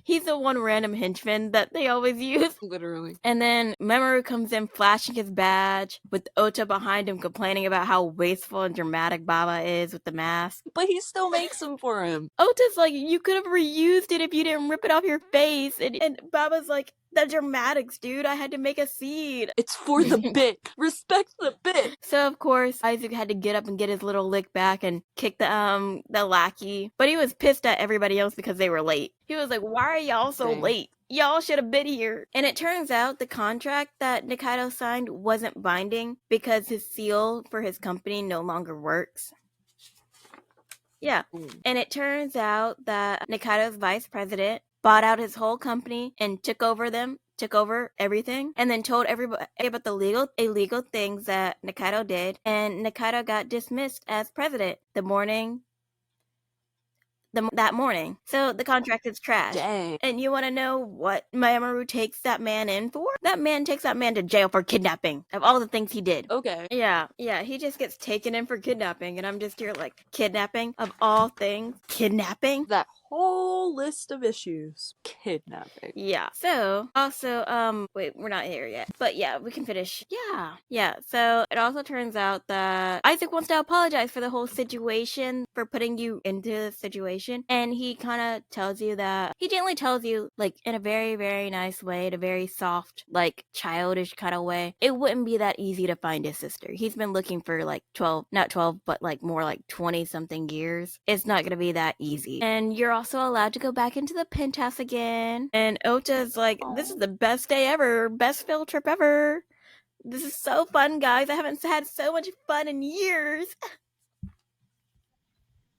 he's the one random henchman that they always use. Literally. And then Mamoru comes in flashing his badge with Ota behind him complaining about how wasteful and dramatic Baba is with the mask. But he still makes them for him. Ota's like, you could have reused it if you didn't rip it off your face. And Baba's like, the dramatics, dude. I had to make a scene. It's for the bit. Respect the bit. So, of course, Eisuke had to get up and get his little lick back and kick the lackey. But he was pissed at everybody else because they were late. He was like, why are y'all so late? Y'all should have been here. And it turns out the contract that Nikaido signed wasn't binding because his seal for his company no longer works. Yeah. And it turns out that Nikaido's vice president bought out his whole company and took over everything, and then told everybody about the illegal things that Nikaido did, and Nikaido got dismissed as president that morning. So the contract is trash. Dang. And you want to know what Mamoru takes that man in for? That man takes that man to jail for kidnapping, of all the things he did. Okay. Yeah, he just gets taken in for kidnapping, and I'm just here like, kidnapping? Of all things? Kidnapping? That whole list of issues. Kidnapping. Yeah. So, also, wait, we're not here yet. But yeah, we can finish. Yeah. So, it also turns out that Eisuke wants to apologize for the whole situation, for putting you into the situation. And he kind of gently tells you, like, in a very, very nice way, in a very soft, like, childish kind of way, it wouldn't be that easy to find his sister. He's been looking for, like, 12, but, like, more like 20-something years. It's not gonna be that easy. And you're also allowed to go back into the penthouse again. And Ota's like, this is the best day ever, best field trip ever. This is so fun, guys. I haven't had so much fun in years.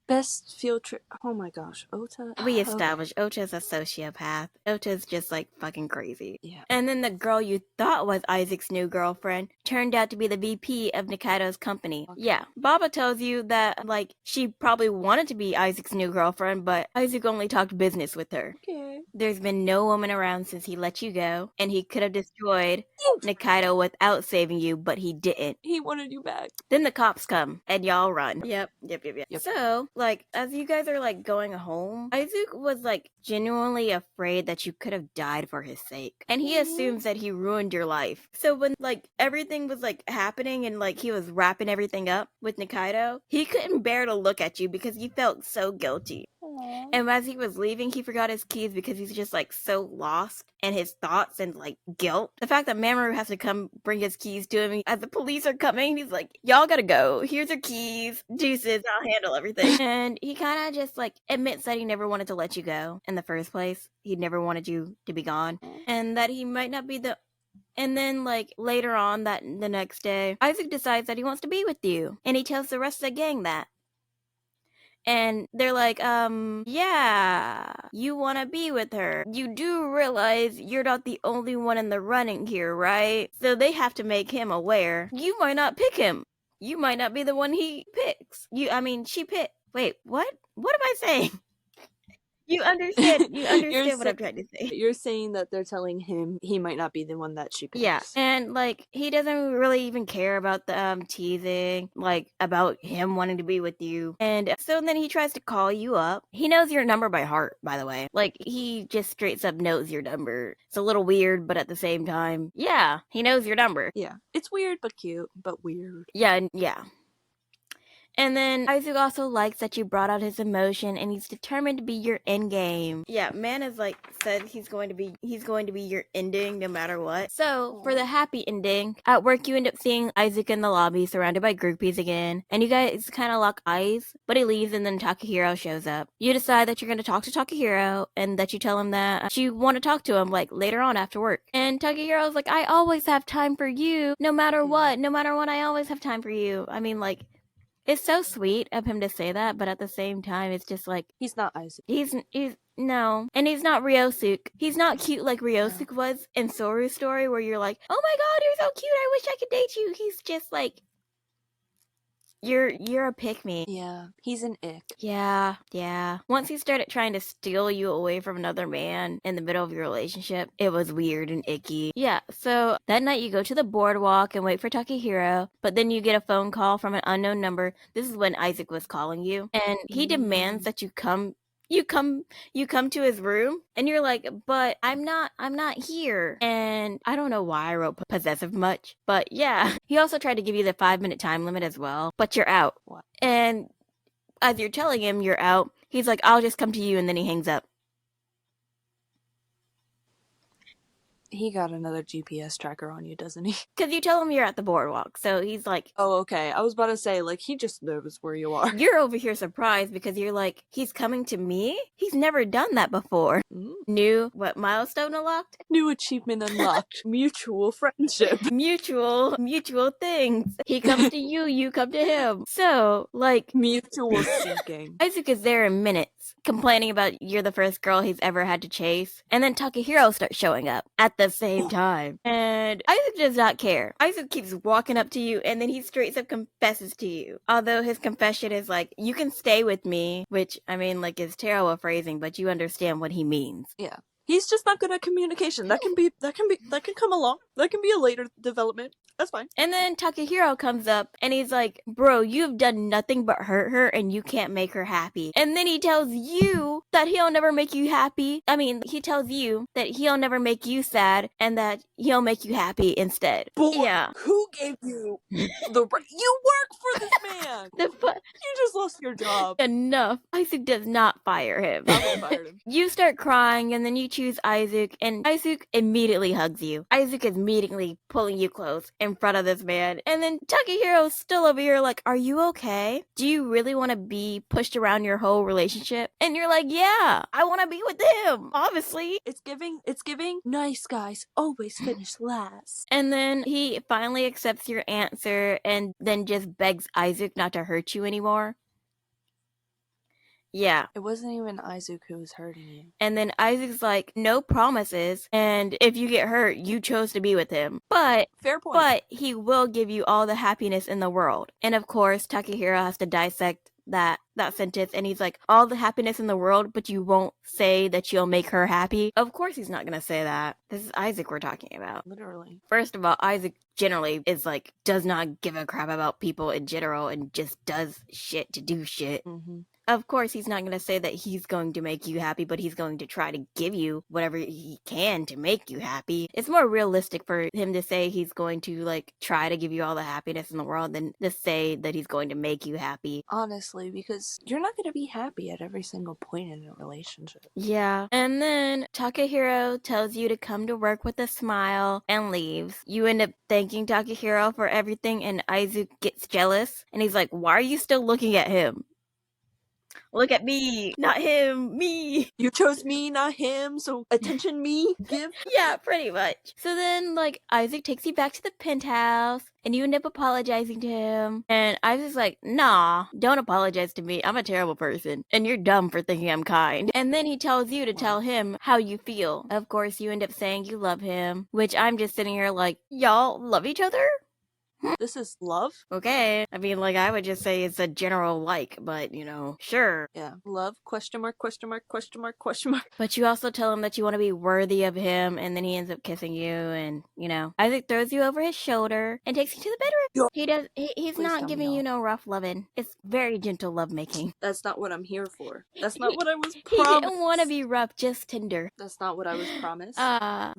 Best field trip. Oh my gosh, Ota. We established Ota's a sociopath. Ota's just like fucking crazy. Yeah. And then the girl you thought was Isaac's new girlfriend turned out to be the VP of Nikaido's company. Okay. Yeah. Baba tells you that, like, she probably wanted to be Isaac's new girlfriend, but Isaac only talked business with her. Okay. There's been no woman around since he let you go, and he could have destroyed Nikaido without saving you, but he didn't. He wanted you back. Then the cops come, and y'all run. Yep. Yep. So, like, as you guys are, like, going home, Eisuke was, like, genuinely afraid that you could have died for his sake. And he assumes that he ruined your life. So when, like, everything was, like, happening and, like, he was wrapping everything up with Nikaido, he couldn't bear to look at you because he felt so guilty. Aww. And as he was leaving, he forgot his keys because he's just, like, so lost in his thoughts and, like, guilt. The fact that Mamoru has to come bring his keys to him as the police are coming, he's like, y'all gotta go. Here's your keys. Deuces, I'll handle everything. And he kind of just, like, admits that he never wanted to let you go in the first place. He never wanted you to be gone. And that he might not be the... And then, like, later on, that the next day, Eisuke decides that he wants to be with you. And he tells the rest of the gang that. And they're like, yeah, you want to be with her. You do realize you're not the only one in the running here, right? So they have to make him aware. You might not pick him. You might not be the one he picks. She picked. Wait, what? What am I saying? You understand what I'm trying to say. You're saying that they're telling him he might not be the one that she picks. Yeah, and, like, he doesn't really even care about the teasing, like, about him wanting to be with you. And so then he tries to call you up. He knows your number by heart, by the way. Like, he just straight up knows your number. It's a little weird, but at the same time, yeah, he knows your number. Yeah, it's weird but cute, but weird. Yeah. And then Eisuke also likes that you brought out his emotion, and he's determined to be your endgame. Yeah, man is like said he's going to be your ending no matter what. So for the happy ending, at work you end up seeing Eisuke in the lobby surrounded by groupies again, and you guys kind of lock eyes. But he leaves, and then Takahiro shows up. You decide that you're going to talk to Takahiro, and that you tell him that you want to talk to him like later on after work. And Takehiro's like, I always have time for you, no matter what. No matter what, I always have time for you. I mean, like. It's so sweet of him to say that, but at the same time, it's just like... He's not Eisuke. He's no. And he's not Ryosuke. He's not cute like Ryosuke was in Soru's story, where you're like, oh my god, you're so cute, I wish I could date you. He's just like... You're a pick-me. Yeah, he's an ick. Yeah. Once he started trying to steal you away from another man in the middle of your relationship, it was weird and icky. Yeah, so that night you go to the boardwalk and wait for Takahiro, but then you get a phone call from an unknown number. This is when Eisuke was calling you, and he demands that you come to his room, and you're like, but I'm not here. And I don't know why I wrote possessive much, but yeah. He also tried to give you the 5-minute time limit as well, but you're out. What? And as you're telling him you're out, he's like, I'll just come to you, and then he hangs up. He got another GPS tracker on you, doesn't he? Because you tell him you're at the boardwalk, so he's like... Oh, okay. I was about to say, like, he just knows where you are. You're over here surprised because you're like, he's coming to me? He's never done that before. New, what, milestone unlocked? New achievement unlocked. Mutual friendship. Mutual things. He comes to you, you come to him. So, like... Mutual seeking. Eisuke is there in minutes, complaining about you're the first girl he's ever had to chase. And then Takahiro starts showing up at the same time. And Eisuke does not care. Eisuke keeps walking up to you, and then he straight up confesses to you. Although his confession is like, you can stay with me, which, I mean, like, is terrible phrasing, but you understand what he means. Yeah. He's just not good at communication. That can come along. That can be a later development. That's fine. And then Takahiro comes up and he's like, bro, you've done nothing but hurt her and you can't make her happy. And then he tells you that he'll never make you happy. I mean, he tells you that he'll never make you sad and that he'll make you happy instead. Boy, yeah. Who gave you the right? You work for this man. You just lost your job. Enough. Eisuke does not fire him. I fired him. You start crying and then you choose Eisuke, and Eisuke immediately hugs you. Eisuke is immediately pulling you close in front of this man. And then Takehiro's still over here like, are you okay? Do you really want to be pushed around your whole relationship? And you're like, yeah, I want to be with him, obviously. It's giving nice guys always finish last. And then he finally accepts your answer and then just begs Eisuke not to hurt you anymore. Yeah. It wasn't even Eisuke who was hurting you. And then Isaac's like, no promises, and if you get hurt, you chose to be with him. But fair point. But he will give you all the happiness in the world. And of course, Takahiro has to dissect that sentence, and he's like, all the happiness in the world, but you won't say that you'll make her happy. Of course he's not gonna say that. This is Isaac we're talking about. Literally. First of all, Isaac generally is like, does not give a crap about people in general and just does shit to do shit. Mm-hmm. Of course, he's not going to say that he's going to make you happy, but he's going to try to give you whatever he can to make you happy. It's more realistic for him to say he's going to, like, try to give you all the happiness in the world than to say that he's going to make you happy. Honestly, because you're not going to be happy at every single point in a relationship. Yeah. And then Takahiro tells you to come to work with a smile and leaves. You end up thanking Takahiro for everything, and Aizu gets jealous. And he's like, why are you still looking at him? Look at me, not him, me. You chose me, not him, so attention me, give. Yeah, pretty much. So then, like, Isaac takes you back to the penthouse, and you end up apologizing to him. And Isaac's like, nah, don't apologize to me. I'm a terrible person, and you're dumb for thinking I'm kind. And then he tells you to tell him how you feel. Of course, you end up saying you love him, which I'm just sitting here like, y'all love each other? This is love? Okay. I mean, like, I would just say it's a general like, but, you know, sure. Yeah. Love, question mark, question mark, question mark, question mark. But you also tell him that you want to be worthy of him, and then he ends up kissing you, and, you know, Isaac throws you over his shoulder and takes you to the bedroom. Yo. He's Please not tell giving me you no rough loving. It's very gentle lovemaking. That's not what I'm here for. That's not what I was He promised. didn't want to be rough, just tender. That's not what I was promised.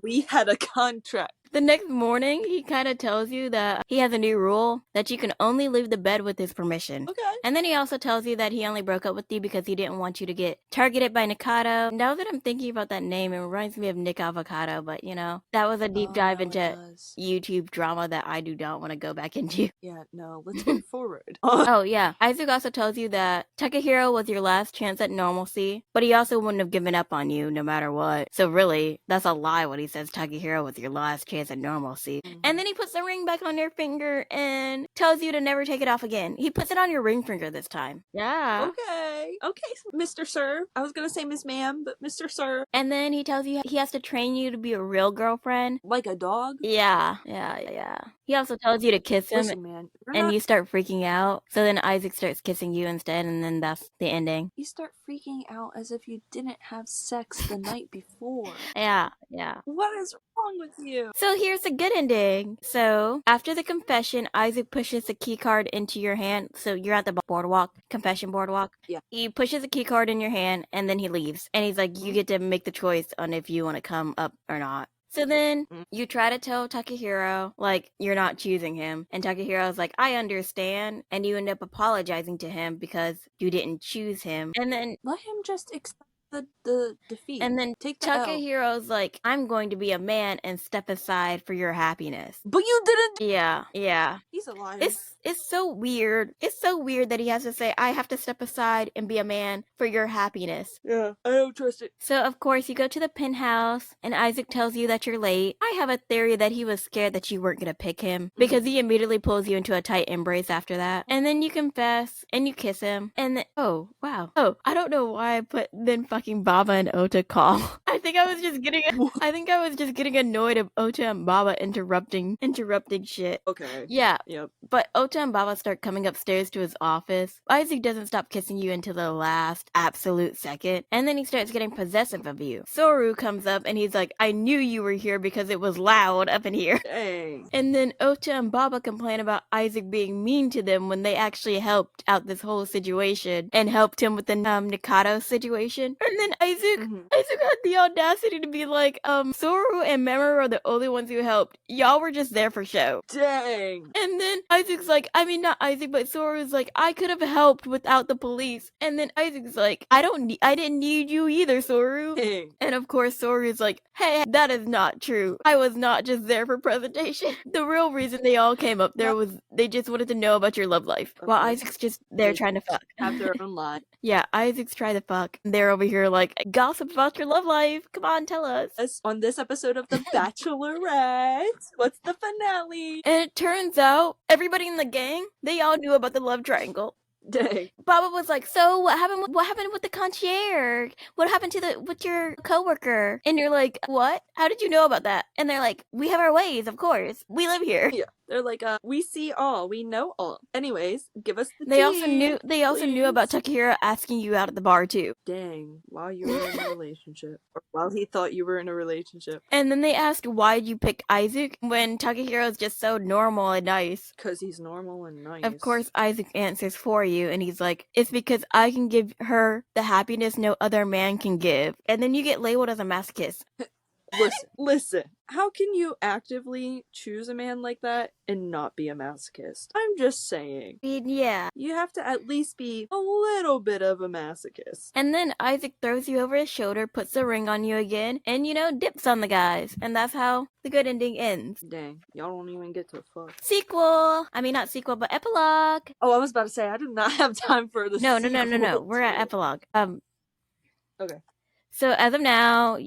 We had a contract. The next morning, he kind of tells you that he has a new rule that you can only leave the bed with his permission. Okay. And then he also tells you that he only broke up with you because he didn't want you to get targeted by Nikado. Now that I'm thinking about that name, it reminds me of Nick Avocado, but you know, that was a deep dive into YouTube drama that I do not want to go back into. Yeah, no, let's move forward. Oh, yeah. Isaac also tells you that Takahiro was your last chance at normalcy, but he also wouldn't have given up on you no matter what. So really, that's a lie when he says Takahiro was your last chance at normalcy. Mm-hmm. And then he puts the ring back on your finger and tells you to never take it off again. He puts it on your ring finger this time. Yeah. Okay, Mr. Sir. I was gonna say Miss Ma'am, but Mr. Sir. And then he tells you he has to train you to be a real girlfriend. Like a dog? Yeah. He also tells you to kiss him. Listen, man, and you start freaking out. So then Isaac starts kissing you instead, and then that's the ending. You start freaking out as if you didn't have sex the night before. Yeah. What is wrong with you? So here's the good ending. So after the confession, Isaac pushes the key card into your hand. So you're at the confession boardwalk. Yeah. He pushes a key card in your hand, and then he leaves. And he's like, you get to make the choice on if you want to come up or not. So then you try to tell Takahiro, like, you're not choosing him. And Takehiro's like, I understand. And you end up apologizing to him because you didn't choose him. And then let him just accept the defeat. And then take Takehiro's like, I'm going to be a man and step aside for your happiness. But you didn't. Yeah. He's a liar. It's so weird. It's so weird that he has to say, I have to step aside and be a man for your happiness. Yeah, I don't trust it. So, of course, you go to the penthouse, and Isaac tells you that you're late. I have a theory that he was scared that you weren't going to pick him, because he immediately pulls you into a tight embrace after that. And then you confess, and you kiss him, and then, oh, wow. Oh, I don't know why I put then fucking Baba and Ota call. I think I was just getting annoyed of Ota and Baba interrupting shit. Okay. Yeah. Yep. But Ota and Baba start coming upstairs to his office. Isaac doesn't stop kissing you until the last absolute second, and then he starts getting possessive of you. Soru comes up and he's like, I knew you were here because it was loud up in here. Dang. And then Ota and Baba complain about Isaac being mean to them when they actually helped out this whole situation and helped him with the Nikado situation. And then Isaac had the audacity to be like, Soru and Mamoru are the only ones who helped. Y'all were just there for show. Dang. And then Isaac's like, I mean, not Isaac, but Soru's like, I could have helped without the police. And then Isaac's like, I didn't need you either, Soru. Dang. And of course, Soru's like, hey, that is not true. I was not just there for presentation. The real reason they all came up there was they just wanted to know about your love life. While Isaac's just there trying to fuck. Have their own life. Yeah, Isaac's trying to fuck. They're over here like, gossip about your love life. Come on, tell us. On this episode of The Bachelorette, what's the finale? And it turns out everybody in the gang, they all knew about the love triangle. Dang. Baba was like, so what happened with the concierge? What happened with your coworker? And you're like, what? How did you know about that? And they're like, we have our ways, of course. We live here. Yeah. They're like, we see all, we know all. Anyways, give us the They also knew please. about Takahiro asking you out at the bar too. Dang, while you were in a relationship. Or while he thought you were in a relationship. And then they asked why'd you pick Eisuke when Takahiro is just so normal and nice. Because he's normal and nice. Of course, Eisuke answers for you, and he's like, it's because I can give her the happiness no other man can give. And then you get labeled as a masochist. Listen. How can you actively choose a man like that and not be a masochist? I'm just saying. Yeah. You have to at least be a little bit of a masochist. And then Eisuke throws you over his shoulder, puts the ring on you again, and dips on the guys. And that's how the good ending ends. Dang, y'all don't even get to fuck. Sequel! I mean, not sequel, but epilogue. Oh, I was about to say, I do not have time for the No. sequel. We're at epilogue. Okay. So as of now,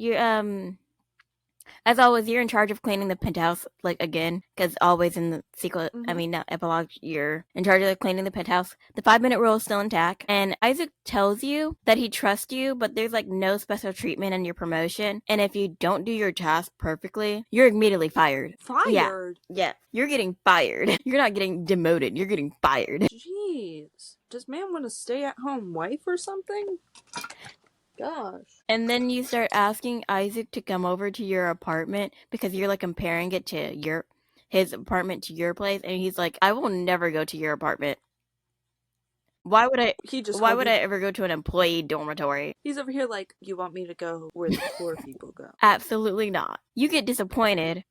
as always, you're in charge of cleaning the penthouse, again, because always in the sequel, I mean, not epilogue, you're in charge of cleaning the penthouse. The 5-minute rule is still intact, and Eisuke tells you that he trusts you, but there's, no special treatment in your promotion, and if you don't do your task perfectly, you're immediately fired. Fired? Yeah, you're getting fired. You're not getting demoted, you're getting fired. Jeez. Does man want a stay-at-home wife or something? Gosh. And then you start asking Eisuke to come over to your apartment because you're comparing it to his apartment to your place, and he's like, I will never go to your apartment. Why would I ever go to an employee dormitory? He's over here like, you want me to go where the poor people go? Absolutely not. You get disappointed.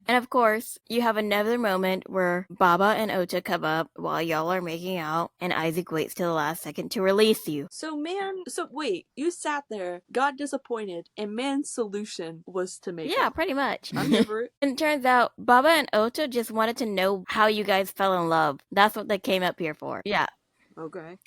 And of course, you have another moment where Baba and Ota come up while y'all are making out, and Eisuke waits till the last second to release you. So wait, you sat there, got disappointed, and man's solution was to make Yeah, up. pretty much. I'm here for it. And it turns out Baba and Ota just wanted to know how you guys fell in love. That's what they came up here for. Yeah. Okay.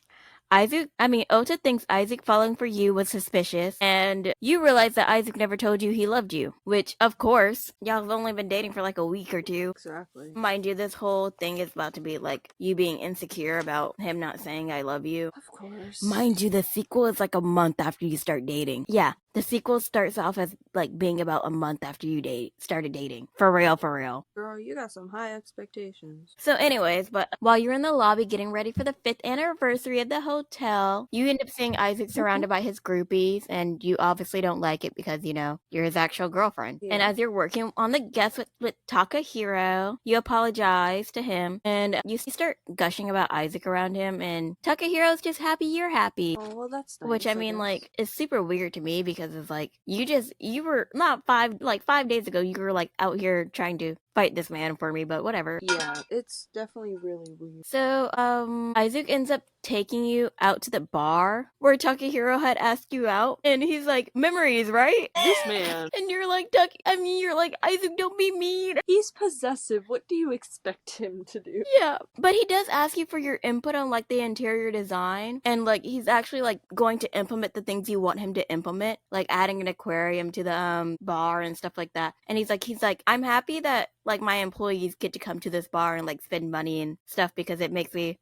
Ota thinks Eisuke falling for you was suspicious, and you realize that Eisuke never told you he loved you, which, of course, y'all have only been dating for a week or two. Exactly. Mind you, this whole thing is about to be you being insecure about him not saying I love you. Of course. Mind you, the sequel is a month after you start dating. Yeah, the sequel starts off as being about a month after you started dating. For real. Girl, you got some high expectations. So anyways, but while you're in the lobby getting ready for the 5th anniversary of the hotel, you end up seeing Eisuke surrounded by his groupies, and you obviously don't like it because, you're his actual girlfriend. Yeah. And as you're working on the guest with Takahiro, you apologize to him, and you start gushing about Eisuke around him, and Takahiro's just happy you're happy. Oh, well, that's nice. Which, I mean, it's super weird to me because it's you were not 5 days ago, you were out here trying to fight this man for me, but whatever. Yeah, it's definitely really weird. So, Eisuke ends up taking you out to the bar where Takahiro had asked you out, and he's like, memories, right? This man. And you're like, Eisuke, don't be mean. He's possessive. What do you expect him to do? Yeah, but he does ask you for your input on the interior design, and he's actually going to implement the things you want him to implement, adding an aquarium to the bar and stuff like that. And he's like, I'm happy that my employees get to come to this bar and spend money and stuff because it makes me,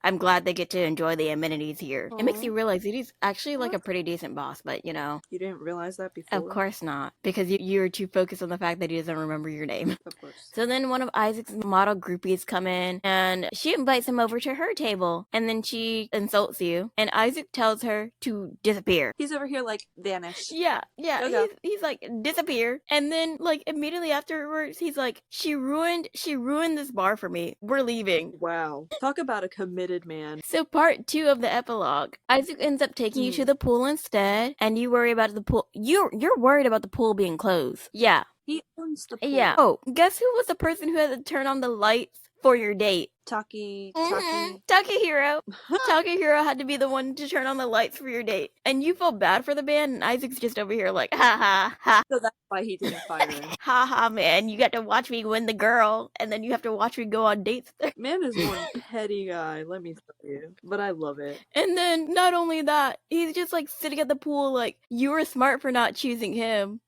I'm glad they get to enjoy the amenities here. It makes you realize that he's actually a pretty decent boss, but You didn't realize that before? Of course not, because you're too focused on the fact that he doesn't remember your name. Of course. So then one of Eisuke's model groupies come in, and she invites him over to her table, and then she insults you, and Eisuke tells her to disappear. He's over here vanish. Yeah, Okay. he's disappear, and then immediately afterwards, he's like, she ruined this bar for me. We're leaving. Wow. Talk about a committed man. So part 2 of the epilogue, Eisuke ends up taking you to the pool instead, and you worry about the pool. You're worried about the pool being closed. Yeah. He owns the pool. Yeah. Oh, guess who was the person who had to turn on the lights for your date? Takahiro. Takahiro had to be the one to turn on the lights for your date. And you feel bad for the man, and Isaac's just over here ha ha ha. So that's why he didn't fire him. Ha ha, man, you got to watch me win the girl, and then you have to watch me go on dates. Man is one petty guy, let me tell you. But I love it. And then, not only that, he's just sitting at the pool you were smart for not choosing him.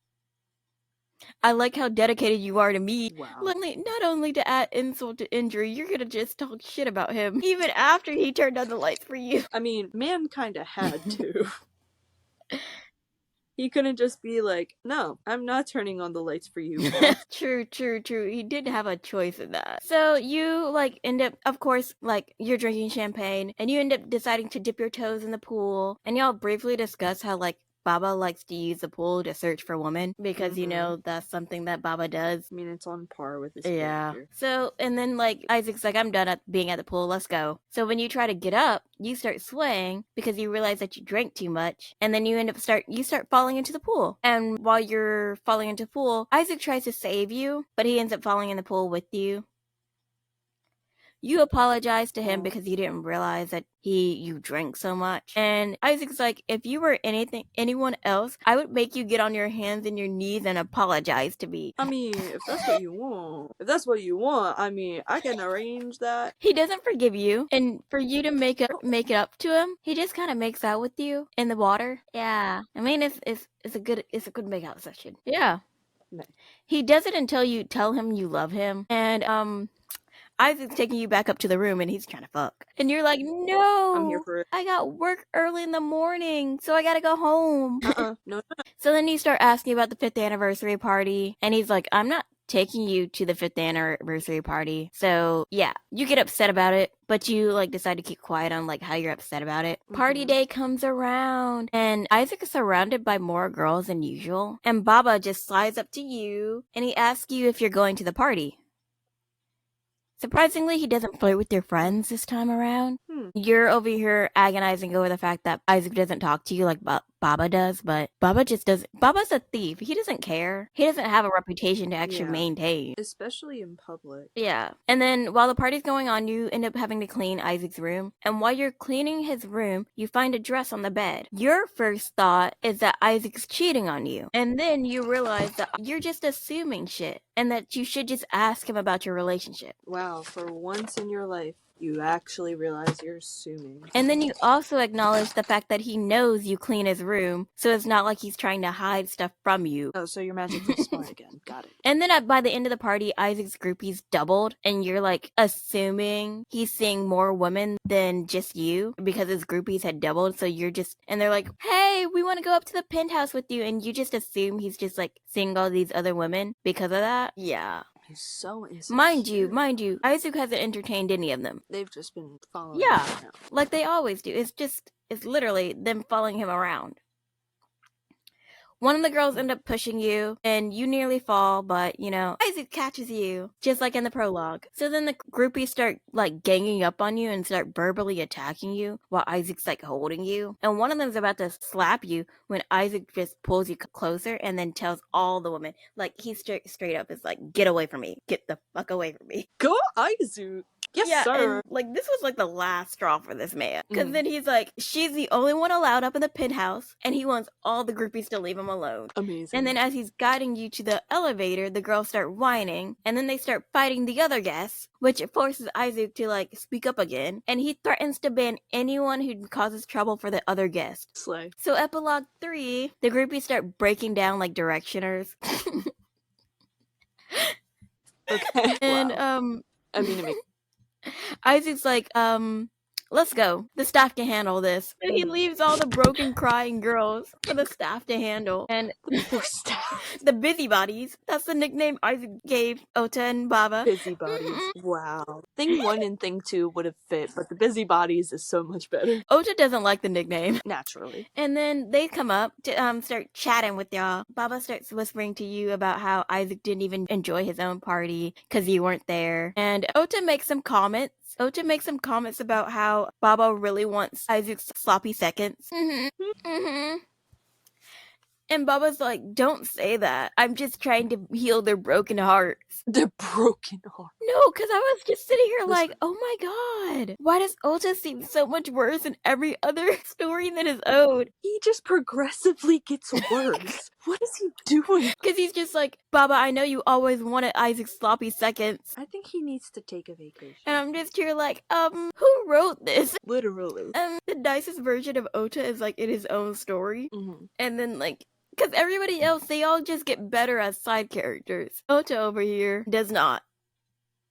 I like how dedicated you are to me. Wow. Not only to add insult to injury, you're gonna just talk shit about him, even after he turned on the lights for you. I mean, man kinda had to. He couldn't just be like, no, I'm not turning on the lights for you, boss. True. He did have a choice in that. So you like end up, of course, like you're drinking champagne and you end up deciding to dip your toes in the pool, and y'all briefly discuss how like Baba likes to use the pool to search for women because you know that's something that Baba does. I mean, it's on par with his Yeah. character. So, and then like Isaac's like, I'm done at being at the pool, let's go. So when you try to get up, you start swaying because you realize that you drank too much, and then you start falling into the pool. And while you're falling into the pool, Isaac tries to save you, but he ends up falling in the pool with you. You apologize to him because you didn't realize that you drank so much. And Isaac's like, if you were anyone else, I would make you get on your hands and your knees and apologize to me. I mean, if that's what you want, I mean, I can arrange that. He doesn't forgive you, and for you to make it up to him, he just kind of makes out with you in the water. Yeah, I mean it's a good make out session. Yeah, Nice. He does it until you tell him you love him, and Isaac's taking you back up to the room and he's trying to fuck. And you're like, no, I'm here for it. I got work early in the morning, so I gotta go home. No. So then you start asking about the 5th anniversary party, and he's like, I'm not taking you to the 5th anniversary party. So yeah, you get upset about it, but you like decide to keep quiet on like how you're upset about it. Party day comes around, and Isaac is surrounded by more girls than usual, and Baba just slides up to you and he asks you if you're going to the party. Surprisingly, he doesn't flirt with your friends this time around. You're over here agonizing over the fact that Isaac doesn't talk to you like Baba does, but Baba just doesn't. Baba's a thief. He doesn't care. He doesn't have a reputation to actually maintain. Especially in public. Yeah. And then while the party's going on, you end up having to clean Isaac's room. And while you're cleaning his room, you find a dress on the bed. Your first thought is that Isaac's cheating on you. And then you realize that you're just assuming shit, and that you should just ask him about your relationship. Wow, for once in your life, you actually realize you're assuming. And then you also acknowledge the fact that he knows you clean his room, so it's not like he's trying to hide stuff from you. Oh, so you're magically smart again. Got it. And then by the end of the party, Isaac's groupies doubled, and you're like assuming he's seeing more women than just you because his groupies had doubled. So you're just, and they're like, hey, we want to go up to the penthouse with you. And you just assume he's just like seeing all these other women because of that. Yeah. He's so insecure. Mind you, Isaac hasn't entertained any of them. They've just been following him around. Like they always do. It's literally them following him around. One of the girls end up pushing you, and you nearly fall, but, you know, Isaac catches you, just like in the prologue. So then the groupies start, like, ganging up on you and start verbally attacking you while Isaac's, like, holding you. And one of them's about to slap you when Isaac just pulls you closer and then tells all the women, like, he straight up is like, get away from me. Get the fuck away from me. Go Isaac! Yes, sir! And, like, this was, like, the last straw for this man. Because then he's like, she's the only one allowed up in the penthouse, and he wants all the groupies to leave him alone. Amazing. And then as he's guiding you to the elevator, the girls start whining, and then they start fighting the other guests, which forces Isaac to, like, speak up again. And he threatens to ban anyone who causes trouble for the other guests. Slay. So epilogue 3, the groupies start breaking down like directioners. Okay. And, I mean, it makes Isaac's like, let's go. The staff can handle this. And he leaves all the broken, crying girls for the staff to handle. And the poor staff. The busybodies. That's the nickname Isaac gave Ota and Baba. Busybodies. Wow. Thing 1 and Thing 2 would have fit, but the busybodies is so much better. Ota doesn't like the nickname. Naturally. And then they come up to start chatting with y'all. Baba starts whispering to you about how Isaac didn't even enjoy his own party because you weren't there. And Ota makes some comments. About how Baba really wants Isaac's sloppy seconds. And Baba's like, don't say that. I'm just trying to heal their broken hearts. Their broken hearts. No, because I was just sitting here like, oh my god. Why does Ota seem so much worse in every other story than his own? He just progressively gets worse. What is he doing? Because he's just like, Baba, I know you always wanted Isaac's sloppy seconds. I think he needs to take a vacation. And I'm just here like, who wrote this? Literally. The nicest version of Ota is like in his own story. And then like, because everybody else, they all just get better as side characters. Ota over here does not.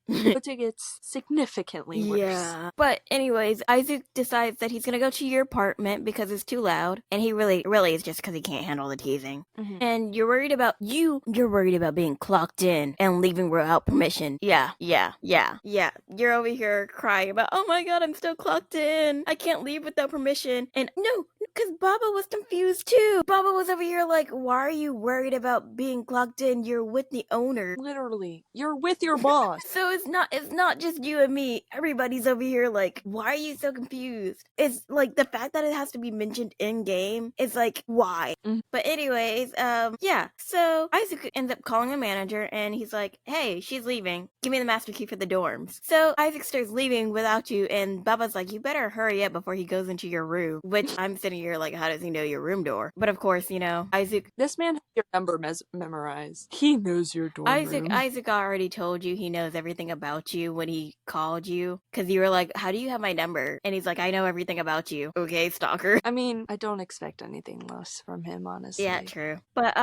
But it gets significantly worse. Yeah. But anyways, Isaac decides that he's gonna go to your apartment because it's too loud, and he really is just because he can't handle the teasing. And you're worried about being clocked in and leaving without permission. Yeah. You're over here crying about, oh my god, I'm still clocked in. I can't leave without permission. And no, because Baba was confused too. Baba was over here like, why are you worried about being clocked in? You're with the owner. Literally, you're with your boss. So it's not just you and me. Everybody's over here like, why are you so confused? It's like the fact that it has to be mentioned in game is like, why? But anyways, yeah. So Isaac ends up calling a manager and he's like, hey, she's leaving. Give me the master key for the dorms. So Isaac starts leaving without you, and Baba's like, you better hurry up before he goes into your room. Which I'm sitting here like, how does he know your room door? But of course, Isaac. This man has your number memorized. He knows your dorm room. Isaac already told you he knows everything about you when he called you, because you were like, how do you have my number? And he's like, I know everything about you. Okay, stalker. I mean, I don't expect anything less from him, honestly. Yeah, true. But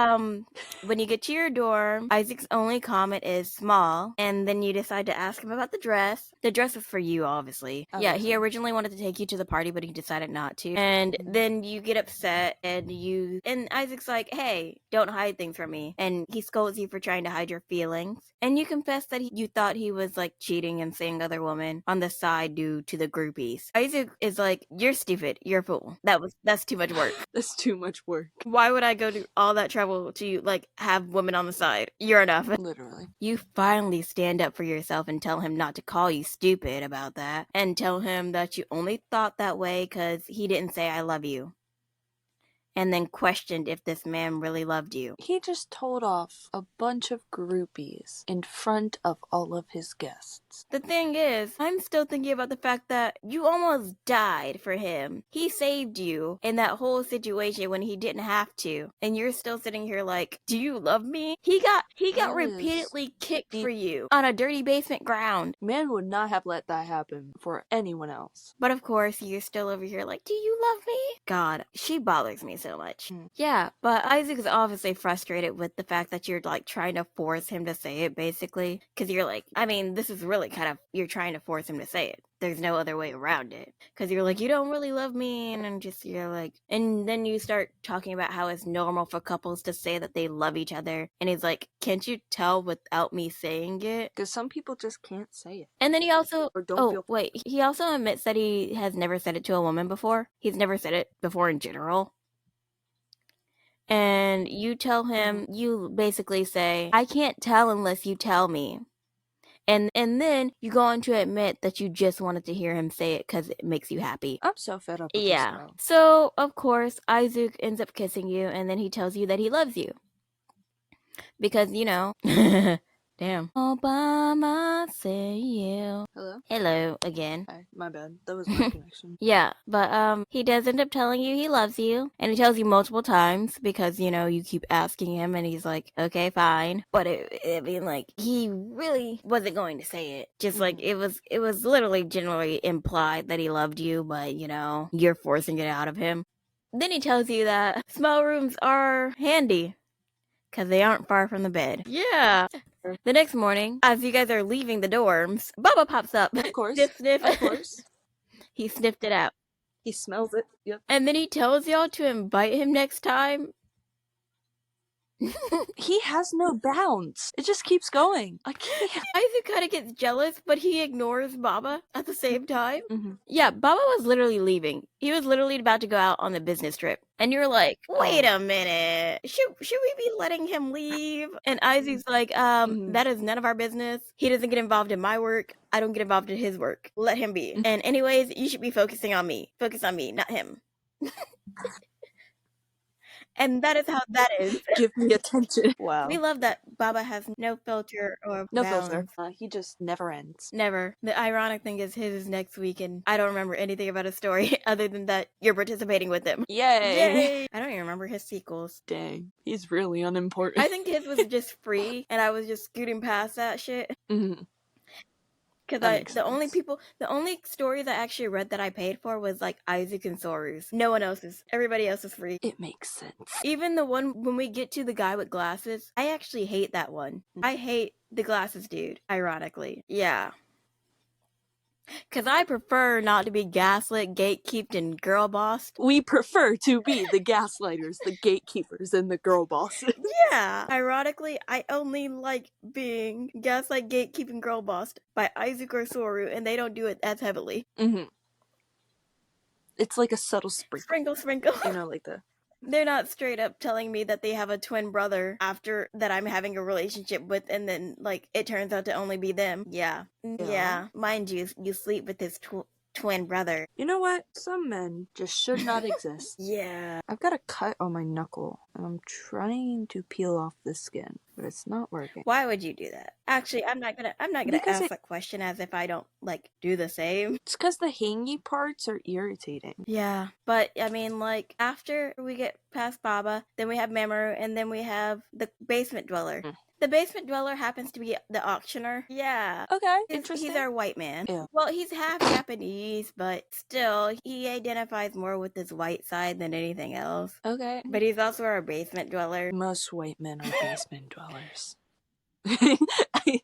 when you get to your dorm, Isaac's only comment is small, and then you decide to ask him about the dress. The dress is for you, obviously. Yeah, he originally wanted to take you to the party, but he decided not to. And then you get upset, and Isaac's like, hey, don't hide things from me. And he scolds you for trying to hide your feelings. And you confess that you thought he was like cheating and seeing other women on the side due to the groupies. Isaac is like, you're stupid. You're a fool. That's too much work. That's too much work. Why would I go to all that trouble to like have women on the side? You're enough. Literally. You finally stand up for yourself and tell him not to call you stupid about that, and tell him that you only thought that way because he didn't say I love you. And then questioned if this man really loved you. He just told off a bunch of groupies in front of all of his guests. The thing is, I'm still thinking about the fact that you almost died for him. He saved you in that whole situation when he didn't have to. And you're still sitting here like, do you love me? He got repeatedly kicked for you on a dirty basement ground. Man would not have let that happen for anyone else. But of course, you're still over here like, do you love me? God, she bothers me so much. Yeah, but Isaac is obviously frustrated with the fact that you're like trying to force him to say it, basically. Because you're like, I mean, this is really kind of, you're trying to force him to say it. There's no other way around it. Because you're like, you don't really love me. And I'm just, you're like, and then you start talking about how it's normal for couples to say that they love each other. And he's like, can't you tell without me saying it? Because some people just can't say it. And then he also, he also admits that he has never said it to a woman before. He's never said it before in general. And you tell him, you basically say, I can't tell unless you tell me. And then you go on to admit that you just wanted to hear him say it because it makes you happy. I'm so fed up with this girl. So, of course, Isaac ends up kissing you, and then he tells you that he loves you. Because, damn. All by myself. Hello again. Hi, my bad. That was my connection. Yeah, but he does end up telling you he loves you, and he tells you multiple times because you keep asking him, and he's like, okay, fine. But he really wasn't going to say it. Just like it was literally generally implied that he loved you, but you're forcing it out of him. Then he tells you that small rooms are handy because they aren't far from the bed. Yeah. The next morning, as you guys are leaving the dorms, Baba pops up. Of course. Sniff. Of course. He sniffed it out. He smells it. Yep. And then he tells y'all to invite him next time. He has no bounds. It just keeps going. I can't. Isaac kind of gets jealous, but he ignores Baba at the same time. Mm-hmm. Yeah, Baba was literally leaving. He was literally about to go out on the business trip. And you're like, wait a minute. Should we be letting him leave? And Isaac's like, that is none of our business. He doesn't get involved in my work. I don't get involved in his work. Let him be. And anyways, you should be focusing on me. Focus on me, not him. And that is how that is. Give me attention. Wow. We love that Baba has no filter or no bounds. filter. He just never ends. Never. The ironic thing is his is next week, and I don't remember anything about his story other than that you're participating with him. Yay! I don't even remember his sequels. Dang. He's really unimportant. I think his was just free, and I was just scooting past that shit. Mm-hmm. Because the only stories I actually read that I paid for was like Isaac and Soru's. No one else's. Everybody else is free. It makes sense. Even the one when we get to the guy with glasses, I actually hate that one. I hate the glasses dude, ironically. Yeah. Because I prefer not to be gaslit, gatekeeped, and girl bossed. We prefer to be the gaslighters, the gatekeepers, and the girl bosses. Yeah. Ironically, I only like being gaslight, gatekeeping, girl bossed by Eisuke or Soru, and they don't do it as heavily. Mm-hmm. It's like a subtle sprinkle. Sprinkle, sprinkle. You know, like the... They're not straight up telling me that they have a twin brother after that I'm having a relationship with, and then, like, it turns out to only be them. Yeah. Mind you, you sleep with his twin brother. You know what? Some men just should not exist. Yeah. I've got a cut on my knuckle, and I'm trying to peel off the skin, but it's not working. Why would you do that? Actually, I'm not gonna Because ask that question as if I don't, like, do the same. It's because the hangy parts are irritating. Yeah, but, I mean, like, after we get past Baba, then we have Mamoru, and then we have the basement dweller. The basement dweller happens to be the auctioneer. Yeah. Okay, Interesting. He's our white man. Yeah. Well, he's half Japanese, but still, he identifies more with his white side than anything else. Okay. But he's also our basement dweller. Most white men are basement dwellers. I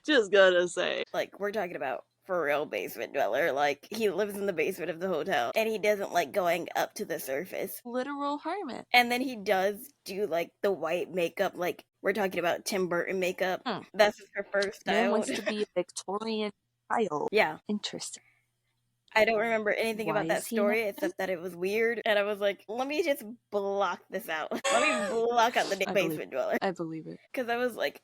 just gotta say. Like, we're talking about for real basement dweller. Like, he lives in the basement of the hotel, and he doesn't like going up to the surface. Literal hermit. And then he does do, like, the white makeup, like, we're talking about Tim Burton makeup. That's his preferred style. Man wants to be a Victorian child. Yeah. Interesting. I don't remember anything about that story except that it was weird, and I was like, let me just block this out. Let me block out the basement dweller. I believe it. Because I was like,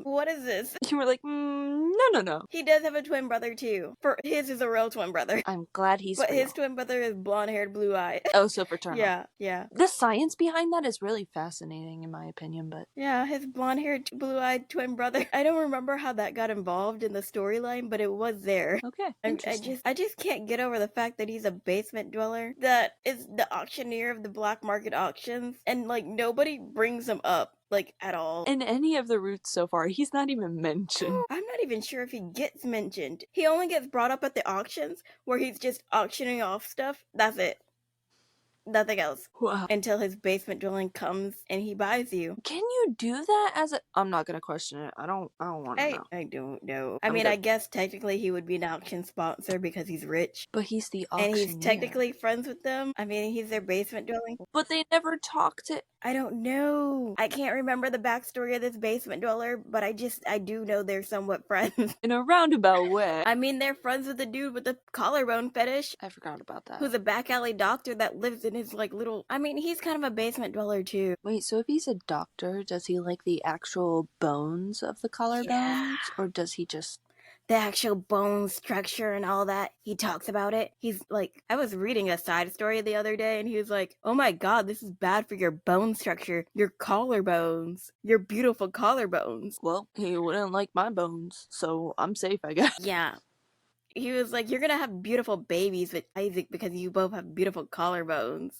what is this? You were like, no. He does have a twin brother, too. His is a real twin brother. I'm glad he's But real. his twin brother is blonde-haired, blue-eyed. Oh, so fraternal. Yeah. The science behind that is really fascinating, in my opinion, but... Yeah, his blonde-haired, blue-eyed twin brother. I don't remember how that got involved in the storyline, but it was there. Okay, interesting. I just can't get over the fact that he's a basement dweller that is the auctioneer of the black market auctions, and, like, nobody brings him up, like, at all. In any of the routes so far, he's not even mentioned. I'm not even sure if he gets mentioned. He only gets brought up at the auctions, where he's just auctioning off stuff. That's it. Nothing else. Wow. Until his basement dwelling comes and he buys you. Can you do that as a... I'm not gonna question it. I don't want to know. I don't know. I guess technically he would be an auction sponsor because he's rich. But he's the auctioneer. And he's technically friends with them. I mean, he's their basement dwelling. But they never talk to... I don't know. I can't remember the backstory of this basement dweller, but I do know they're somewhat friends. In a roundabout way. I mean, they're friends with the dude with the collarbone fetish. I forgot about that. Who's a back alley doctor that lives in his, like, little... I mean, he's kind of a basement dweller, too. Wait, so if he's a doctor, does he like the actual bones of the collarbones? Yeah. Or does he just... The actual bone structure and all that. He talks about it. He's like, I was reading a side story the other day and he was like, oh my god, this is bad for your bone structure. Your collarbones. Your beautiful collarbones. Well, he wouldn't like my bones, so I'm safe, I guess. Yeah. He was like, you're gonna have beautiful babies with Isaac because you both have beautiful collarbones.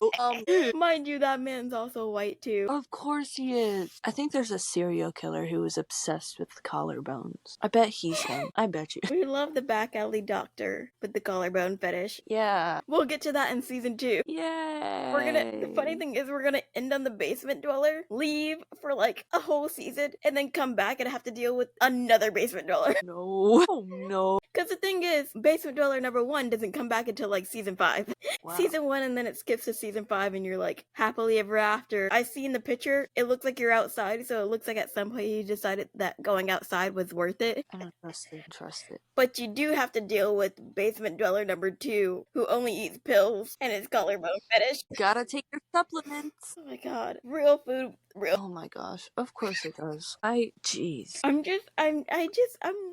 Mind you, that man's also white too. Of course he is. I think there's a serial killer who is obsessed with collarbones. I bet he's him. I bet you. We love the back alley doctor with the collarbone fetish. Yeah. We'll get to that in season 2. Yay. The funny thing is we're gonna end on the basement dweller, leave for like a whole season, and then come back and have to deal with another basement dweller. No. Oh no. Because the thing is, basement dweller number 1 doesn't come back until like season 5. Wow. Season 1 and then it skips to season 5 and you're like happily ever after. I see in the picture, it looks like you're outside, so it looks like at some point you decided that going outside was worth it. I don't trust it. But you do have to deal with basement dweller number 2, who only eats pills and his collarbone fetish. Gotta take your supplements. Oh my god. Real food. Oh my gosh. Of course it does. Jeez. I'm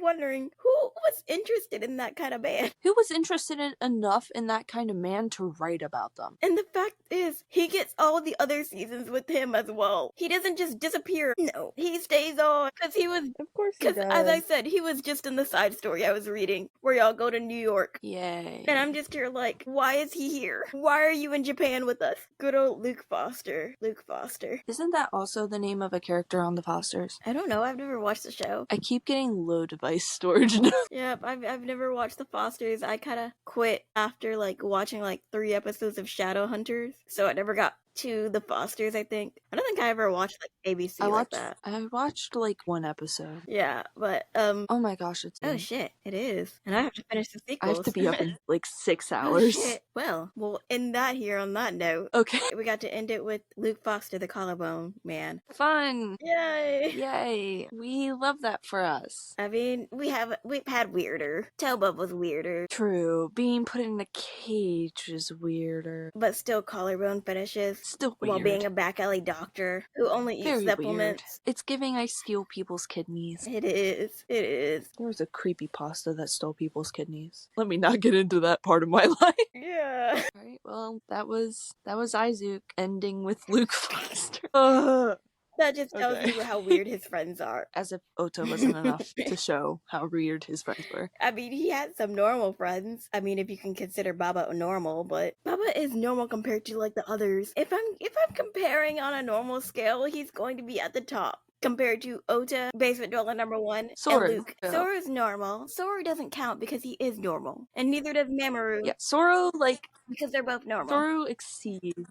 wondering who was interested in that kind of man. Who was interested enough in that kind of man to write about them? And the fact is, he gets all the other seasons with him as well. He doesn't just disappear. No, he stays on because he was. Of course he Because, does. as I said, he was just in the side story I was reading, where y'all go to New York. Yay. And I'm just here like, why is he here? Why are you in Japan with us? Good old Luke Foster. Luke Foster. Isn't that also the name of a character on the Fosters? I don't know. I've never watched the show. I keep getting low device storage. Yep, I've never watched the Fosters. I kind of quit after like watching like 3 episodes of Shadowhunters, so I never got to the Fosters. I think I don't think I ever watched like ABC like that. I watched like 1 episode. Yeah, but Oh my gosh, it's oh shit, it is, and I have to finish the sequels. I have to be up in like 6 Oh hours. shit. Well, we'll end that here on that note. Okay. We got to end it with Luke Foster, the collarbone man. Fun. Yay! Yay. We love that for us. I mean, we've had weirder. Tailbub was weirder, True. Being put in a cage is weirder. but still collarbone fetishes. Still weird. While being a back alley doctor who only eats Very supplements. weird. It's giving I steal people's kidneys. It is. It is. There was a creepypasta that stole people's kidneys. Let me not get into that part of my life. Yeah. Alright, well, that was Eisuke ending with Luke Foster. That just tells Okay. you how weird his friends are. As if Ota wasn't enough to show how weird his friends were. I mean, he had some normal friends. I mean, if you can consider Baba normal, but Baba is normal compared to like the others. If I'm comparing on a normal scale, he's going to be at the top. Compared to Ota, Basement Dweller #1, Soru. and Luke. Yeah. Soru's normal. Soru doesn't count because he is normal. And neither does Mamoru. Yeah, Soru, like, Because they're both normal. Soru exceeds.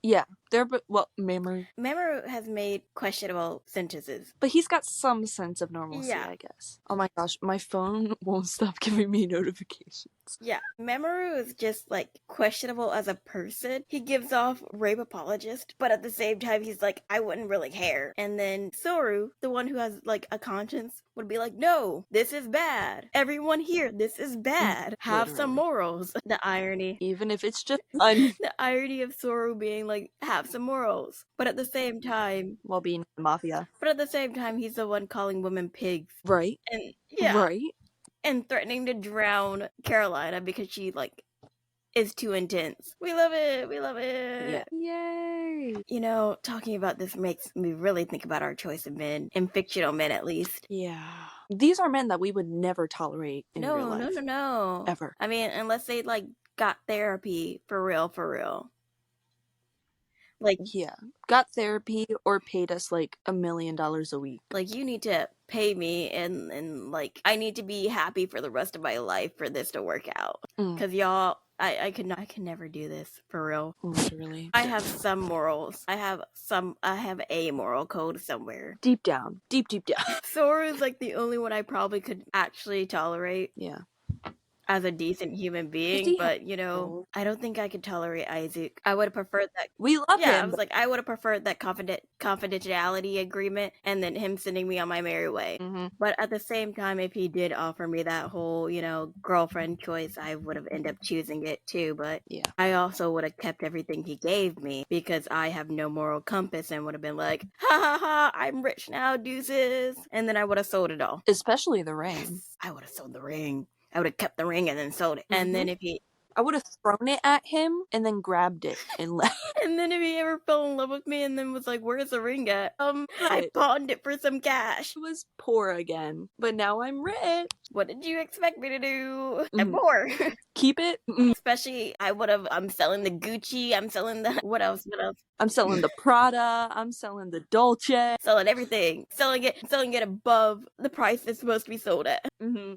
Yeah, they're, well, Mamoru. Mamoru has made questionable sentences. But he's got some sense of normalcy, Yeah. I guess. Oh my gosh, my phone won't stop giving me notifications. Yeah, Mamoru is just like questionable as a person. He gives off rape apologist, but at the same time he's like, I wouldn't really care. And then Soru, the one who has like a conscience, would be like, no, this is bad. Everyone here, this is bad. Have some Literally. morals. The irony. Even if it's just fun The irony of Soru being like, have some morals. But at the same time, while being in the mafia. he's the one calling women pigs. Right? And yeah. Right? And threatening to drown Carolina because she like is too intense. We love it. We love it. Yeah. Yay. You know, talking about this makes me really think about our choice of men, and fictional men at least. Yeah. These are men that we would never tolerate in real life. No. Ever. I mean, unless they like got therapy for real. Like, Yeah. Got therapy or paid us like $1 million a week. like you need to pay me and like I need to be happy for the rest of my life for this to work out. Because y'all, I can never do this for real. Literally. I have some morals. I have a moral code somewhere. Deep down. Deep down. Soru's like the only one I probably could actually tolerate Yeah. as a decent human being, he but you know, I don't think I could tolerate Eisuke. I would have preferred that. We love Yeah, I him. was like, I would have preferred that confidentiality agreement and then him sending me on my merry way. Mm-hmm. But at the same time, if he did offer me that whole, you know, girlfriend choice, I would have ended up choosing it too. But Yeah. I also would have kept everything he gave me because I have no moral compass and would have been like, ha ha ha, I'm rich now, deuces. And then I would have sold it all. Especially the ring. Yes, I would have sold the ring. I would have kept the ring and then sold it. And then if he I would have thrown it at him and then grabbed it and left. and then if he ever fell in love with me and then was like, where's the ring at? I Right. pawned it for some cash. I was poor again, but now I'm rich. What did you expect me to do? I'm Mhm. poor. Keep it. Especially I'm selling the Gucci, I'm selling the what else? I'm selling the Prada. I'm selling the Dolce. Selling everything. Selling it above the price it's supposed to be sold at. Mm-hmm.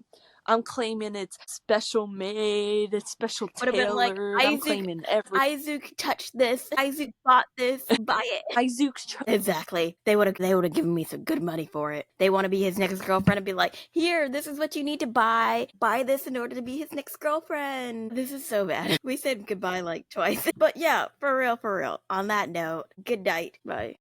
I'm claiming it's special made, it's special Would have been like, tailored. I'm claiming everything. Eisuke touched this. Eisuke bought this. Buy it. Eisuke's Exactly. They would have given me some good money for it. They want to be his next girlfriend and be like, here, this is what you need to buy. Buy this in order to be his next girlfriend. This is so bad. We said goodbye like twice. But yeah, for real. On that note, good night. Bye.